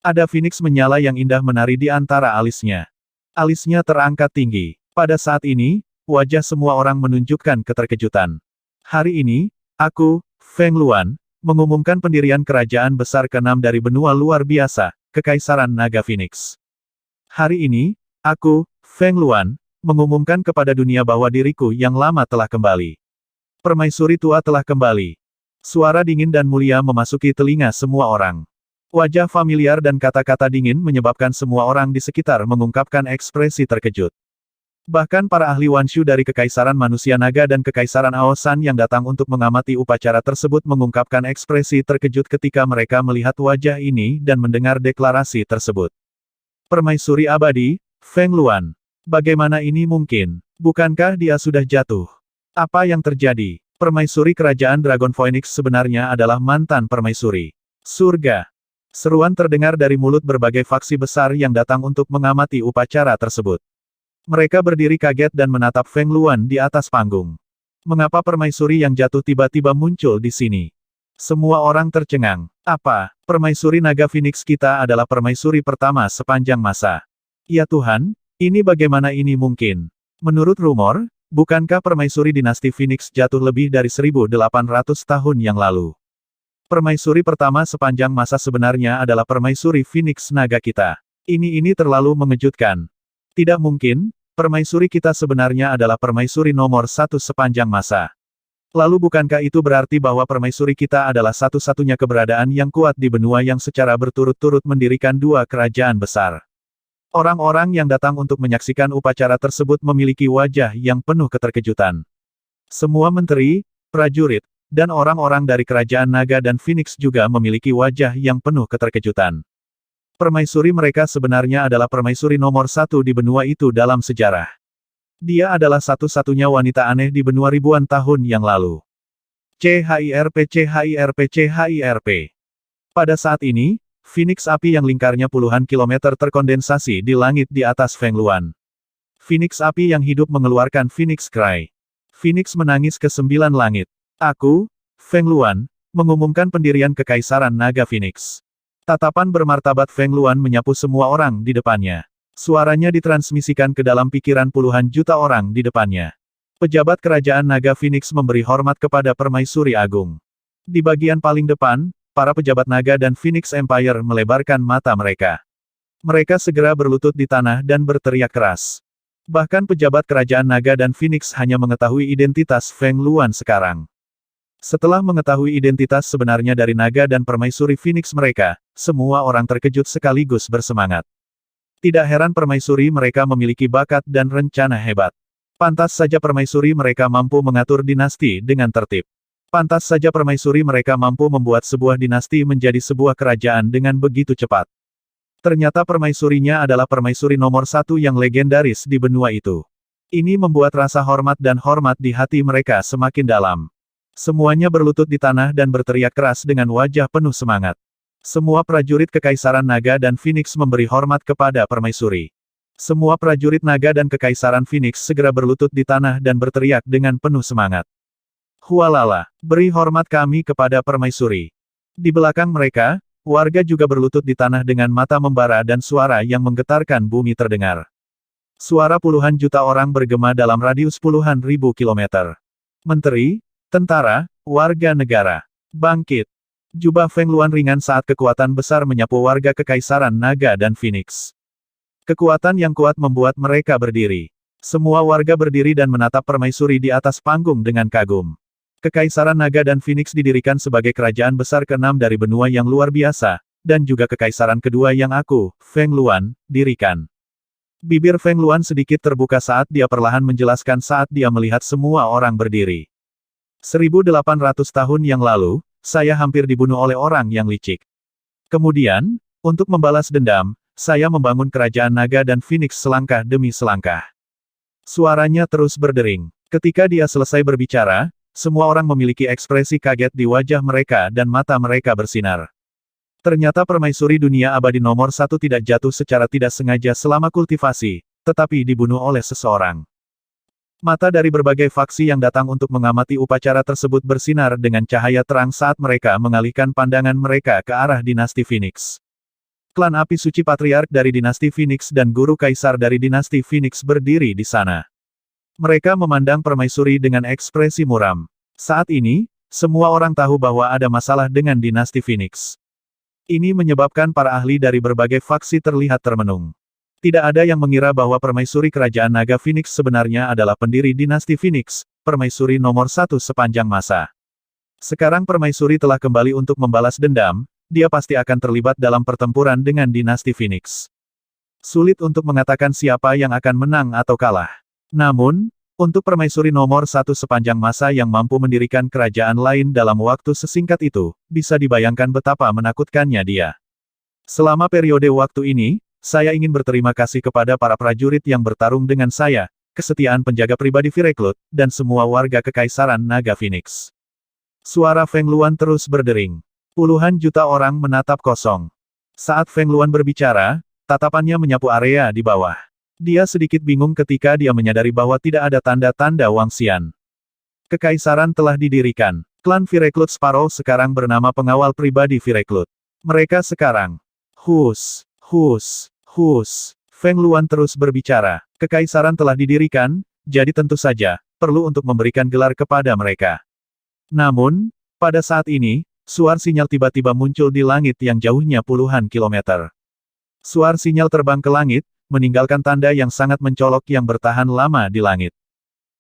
Ada Phoenix menyala yang indah menari di antara alisnya. Alisnya terangkat tinggi. Pada saat ini, wajah semua orang menunjukkan keterkejutan. Hari ini, aku, Feng Luan, mengumumkan pendirian kerajaan besar ke-6 dari benua luar biasa, Kekaisaran Naga Phoenix. Hari ini, aku, Feng Luan, mengumumkan kepada dunia bahwa diriku yang lama telah kembali. Permaisuri tua telah kembali. Suara dingin dan mulia memasuki telinga semua orang. Wajah familiar dan kata-kata dingin menyebabkan semua orang di sekitar mengungkapkan ekspresi terkejut. Bahkan para ahli Wanshu dari Kekaisaran Manusia Naga dan Kekaisaran Aosan yang datang untuk mengamati upacara tersebut mengungkapkan ekspresi terkejut ketika mereka melihat wajah ini dan mendengar deklarasi tersebut. Permaisuri abadi, Feng Luan. Bagaimana ini mungkin? Bukankah dia sudah jatuh? Apa yang terjadi? Permaisuri Kerajaan Dragon Phoenix sebenarnya adalah mantan permaisuri surga. Seruan terdengar dari mulut berbagai faksi besar yang datang untuk mengamati upacara tersebut. Mereka berdiri kaget dan menatap Feng Luan di atas panggung. Mengapa permaisuri yang jatuh tiba-tiba muncul di sini? Semua orang tercengang. Apa? Permaisuri Naga Phoenix kita adalah permaisuri pertama sepanjang masa. Ya Tuhan, ini bagaimana ini mungkin? Menurut rumor, bukankah permaisuri dinasti Phoenix jatuh lebih dari 1800 tahun yang lalu? Permaisuri pertama sepanjang masa sebenarnya adalah permaisuri Phoenix Naga kita. Ini terlalu mengejutkan. Tidak mungkin, permaisuri kita sebenarnya adalah permaisuri nomor 1 sepanjang masa. Lalu bukankah itu berarti bahwa permaisuri kita adalah satu-satunya keberadaan yang kuat di benua yang secara berturut-turut mendirikan 2 kerajaan besar? Orang-orang yang datang untuk menyaksikan upacara tersebut memiliki wajah yang penuh keterkejutan. Semua menteri, prajurit, dan orang-orang dari kerajaan naga dan Phoenix juga memiliki wajah yang penuh keterkejutan. Permaisuri mereka sebenarnya adalah permaisuri nomor 1 di benua itu dalam sejarah. Dia adalah satu-satunya wanita aneh di benua ribuan tahun yang lalu. CHIRP. Pada saat ini, Phoenix api yang lingkarnya puluhan kilometer terkondensasi di langit di atas Feng Luan. Phoenix api yang hidup mengeluarkan Phoenix Cry. Phoenix menangis ke 9 langit. Aku, Feng Luan, mengumumkan pendirian Kekaisaran Naga Phoenix. Tatapan bermartabat Feng Luan menyapu semua orang di depannya. Suaranya ditransmisikan ke dalam pikiran puluhan juta orang di depannya. Pejabat Kerajaan Naga Phoenix memberi hormat kepada Permaisuri Agung. Di bagian paling depan, para pejabat naga dan Phoenix Empire melebarkan mata mereka. Mereka segera berlutut di tanah dan berteriak keras. Bahkan pejabat Kerajaan Naga dan Phoenix hanya mengetahui identitas Feng Luan sekarang. Setelah mengetahui identitas sebenarnya dari naga dan permaisuri Phoenix mereka, semua orang terkejut sekaligus bersemangat. Tidak heran permaisuri mereka memiliki bakat dan rencana hebat. Pantas saja permaisuri mereka mampu mengatur dinasti dengan tertib. Pantas saja permaisuri mereka mampu membuat sebuah dinasti menjadi sebuah kerajaan dengan begitu cepat. Ternyata permaisurinya adalah permaisuri nomor 1 yang legendaris di benua itu. Ini membuat rasa hormat dan hormat di hati mereka semakin dalam. Semuanya berlutut di tanah dan berteriak keras dengan wajah penuh semangat. Semua prajurit Kekaisaran Naga dan Phoenix memberi hormat kepada permaisuri. Semua prajurit naga dan Kekaisaran Phoenix segera berlutut di tanah dan berteriak dengan penuh semangat. Hualala, beri hormat kami kepada permaisuri. Di belakang mereka, warga juga berlutut di tanah dengan mata membara dan suara yang menggetarkan bumi terdengar. Suara puluhan juta orang bergema dalam radius puluhan ribu kilometer. Menteri, tentara, warga negara, bangkit. Jubah Feng Luan ringan saat kekuatan besar menyapu warga Kekaisaran Naga dan Phoenix. Kekuatan yang kuat membuat mereka berdiri. Semua warga berdiri dan menatap permaisuri di atas panggung dengan kagum. Kekaisaran Naga dan Phoenix didirikan sebagai kerajaan besar ke-6 dari benua yang luar biasa, dan juga kekaisaran kedua yang aku, Feng Luan, dirikan. Bibir Feng Luan sedikit terbuka saat dia perlahan menjelaskan saat dia melihat semua orang berdiri. 1800 tahun yang lalu, saya hampir dibunuh oleh orang yang licik. Kemudian, untuk membalas dendam, saya membangun kerajaan naga dan Phoenix selangkah demi selangkah. Suaranya terus berdering. Ketika dia selesai berbicara, semua orang memiliki ekspresi kaget di wajah mereka dan mata mereka bersinar. Ternyata permaisuri dunia abadi nomor 1 tidak jatuh secara tidak sengaja selama kultivasi, tetapi dibunuh oleh seseorang. Mata dari berbagai faksi yang datang untuk mengamati upacara tersebut bersinar dengan cahaya terang saat mereka mengalihkan pandangan mereka ke arah dinasti Phoenix. Klan api suci patriark dari dinasti Phoenix dan guru kaisar dari dinasti Phoenix berdiri di sana. Mereka memandang permaisuri dengan ekspresi muram. Saat ini, semua orang tahu bahwa ada masalah dengan dinasti Phoenix. Ini menyebabkan para ahli dari berbagai faksi terlihat termenung. Tidak ada yang mengira bahwa permaisuri kerajaan naga Phoenix sebenarnya adalah pendiri dinasti Phoenix, permaisuri nomor 1 sepanjang masa. Sekarang permaisuri telah kembali untuk membalas dendam, dia pasti akan terlibat dalam pertempuran dengan dinasti Phoenix. Sulit untuk mengatakan siapa yang akan menang atau kalah. Namun, untuk permaisuri nomor 1 sepanjang masa yang mampu mendirikan kerajaan lain dalam waktu sesingkat itu, bisa dibayangkan betapa menakutkannya dia. Selama periode waktu ini, saya ingin berterima kasih kepada para prajurit yang bertarung dengan saya, kesetiaan penjaga pribadi Vireclut, dan semua warga Kekaisaran Naga Phoenix. Suara Feng Luan terus berdering. Puluhan juta orang menatap kosong. Saat Feng Luan berbicara, tatapannya menyapu area di bawah. Dia sedikit bingung ketika dia menyadari bahwa tidak ada tanda-tanda Wangxian. Kekaisaran telah didirikan. Klan Vireclut Sparrow sekarang bernama pengawal pribadi Vireclut. Mereka sekarang. Hus. Feng Luan terus berbicara. Kekaisaran telah didirikan, jadi tentu saja, perlu untuk memberikan gelar kepada mereka. Namun, pada saat ini, suar sinyal tiba-tiba muncul di langit yang jauhnya puluhan kilometer. Suar sinyal terbang ke langit, meninggalkan tanda yang sangat mencolok yang bertahan lama di langit.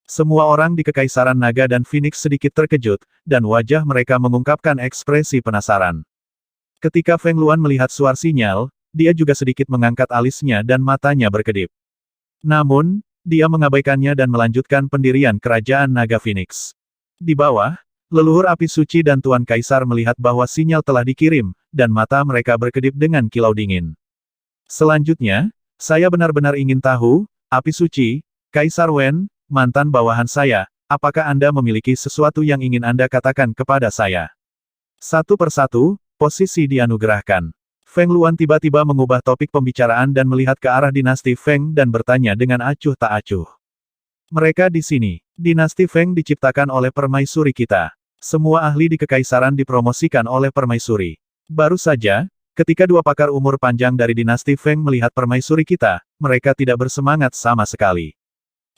Semua orang di Kekaisaran Naga dan Phoenix sedikit terkejut, dan wajah mereka mengungkapkan ekspresi penasaran. Ketika Feng Luan melihat suar sinyal, dia juga sedikit mengangkat alisnya dan matanya berkedip. Namun, dia mengabaikannya dan melanjutkan pendirian kerajaan Naga Phoenix. Di bawah, Leluhur api suci dan Tuan Kaisar melihat bahwa sinyal telah dikirim, dan mata mereka berkedip dengan kilau dingin. Selanjutnya, saya benar-benar ingin tahu, api suci, Kaisar Wen, mantan bawahan saya, apakah Anda memiliki sesuatu yang ingin Anda katakan kepada saya? Satu persatu, posisi dianugerahkan. Feng Luan tiba-tiba mengubah topik pembicaraan dan melihat ke arah dinasti Feng dan bertanya dengan acuh tak acuh. Mereka di sini. Dinasti Feng diciptakan oleh permaisuri kita. Semua ahli di kekaisaran dipromosikan oleh permaisuri. Baru saja, ketika dua pakar umur panjang dari dinasti Feng melihat permaisuri kita, mereka tidak bersemangat sama sekali.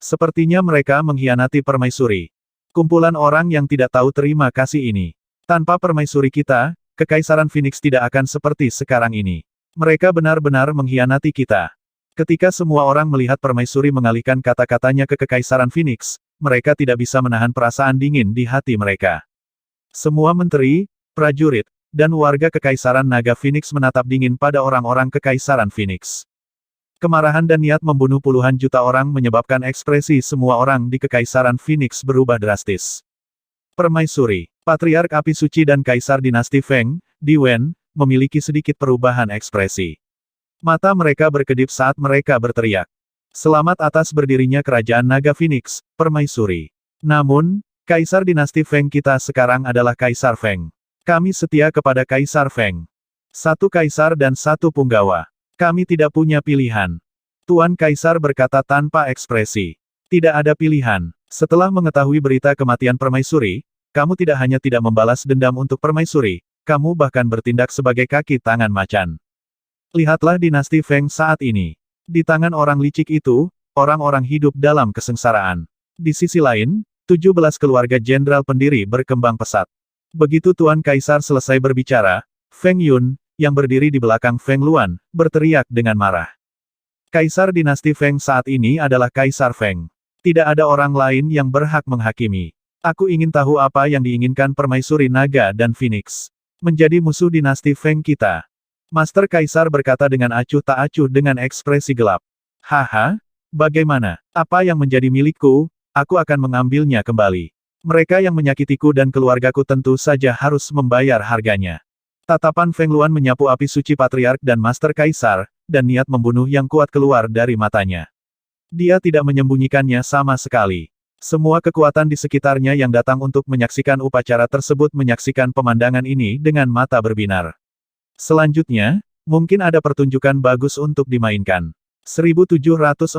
Sepertinya mereka mengkhianati permaisuri. Kumpulan orang yang tidak tahu terima kasih ini. Tanpa permaisuri kita, kekaisaran Phoenix tidak akan seperti sekarang ini. Mereka benar-benar mengkhianati kita. Ketika semua orang melihat permaisuri mengalihkan kata-katanya ke kekaisaran Phoenix, mereka tidak bisa menahan perasaan dingin di hati mereka. Semua menteri, prajurit, dan warga kekaisaran naga Phoenix menatap dingin pada orang-orang kekaisaran Phoenix. Kemarahan dan niat membunuh puluhan juta orang menyebabkan ekspresi semua orang di kekaisaran Phoenix berubah drastis. Permaisuri, Patriark Api Suci dan Kaisar Dinasti Feng, Di Wen, memiliki sedikit perubahan ekspresi. Mata mereka berkedip saat mereka berteriak. Selamat atas berdirinya Kerajaan Naga Phoenix, Permaisuri. Namun, Kaisar Dinasti Feng kita sekarang adalah Kaisar Feng. Kami setia kepada Kaisar Feng. Satu Kaisar dan satu Punggawa. Kami tidak punya pilihan. Tuan Kaisar berkata tanpa ekspresi. Tidak ada pilihan. Setelah mengetahui berita kematian Permaisuri, kamu tidak hanya tidak membalas dendam untuk Permaisuri, kamu bahkan bertindak sebagai kaki tangan macan. Lihatlah dinasti Feng saat ini. Di tangan orang licik itu, orang-orang hidup dalam kesengsaraan. Di sisi lain, 17 keluarga jenderal pendiri berkembang pesat. Begitu Tuan Kaisar selesai berbicara, Feng Yun, yang berdiri di belakang Feng Luan, berteriak dengan marah. Kaisar dinasti Feng saat ini adalah Kaisar Feng. Tidak ada orang lain yang berhak menghakimi. Aku ingin tahu apa yang diinginkan Permaisuri Naga dan Phoenix. Menjadi musuh dinasti Feng kita. Master Kaisar berkata dengan acuh tak acuh dengan ekspresi gelap. Haha, bagaimana? Apa yang menjadi milikku? Aku akan mengambilnya kembali. Mereka yang menyakitiku dan keluargaku tentu saja harus membayar harganya. Tatapan Feng Luan menyapu api suci Patriark dan Master Kaisar, dan niat membunuh yang kuat keluar dari matanya. Dia tidak menyembunyikannya sama sekali. Semua kekuatan di sekitarnya yang datang untuk menyaksikan upacara tersebut menyaksikan pemandangan ini dengan mata berbinar. Selanjutnya, mungkin ada pertunjukan bagus untuk dimainkan. 1740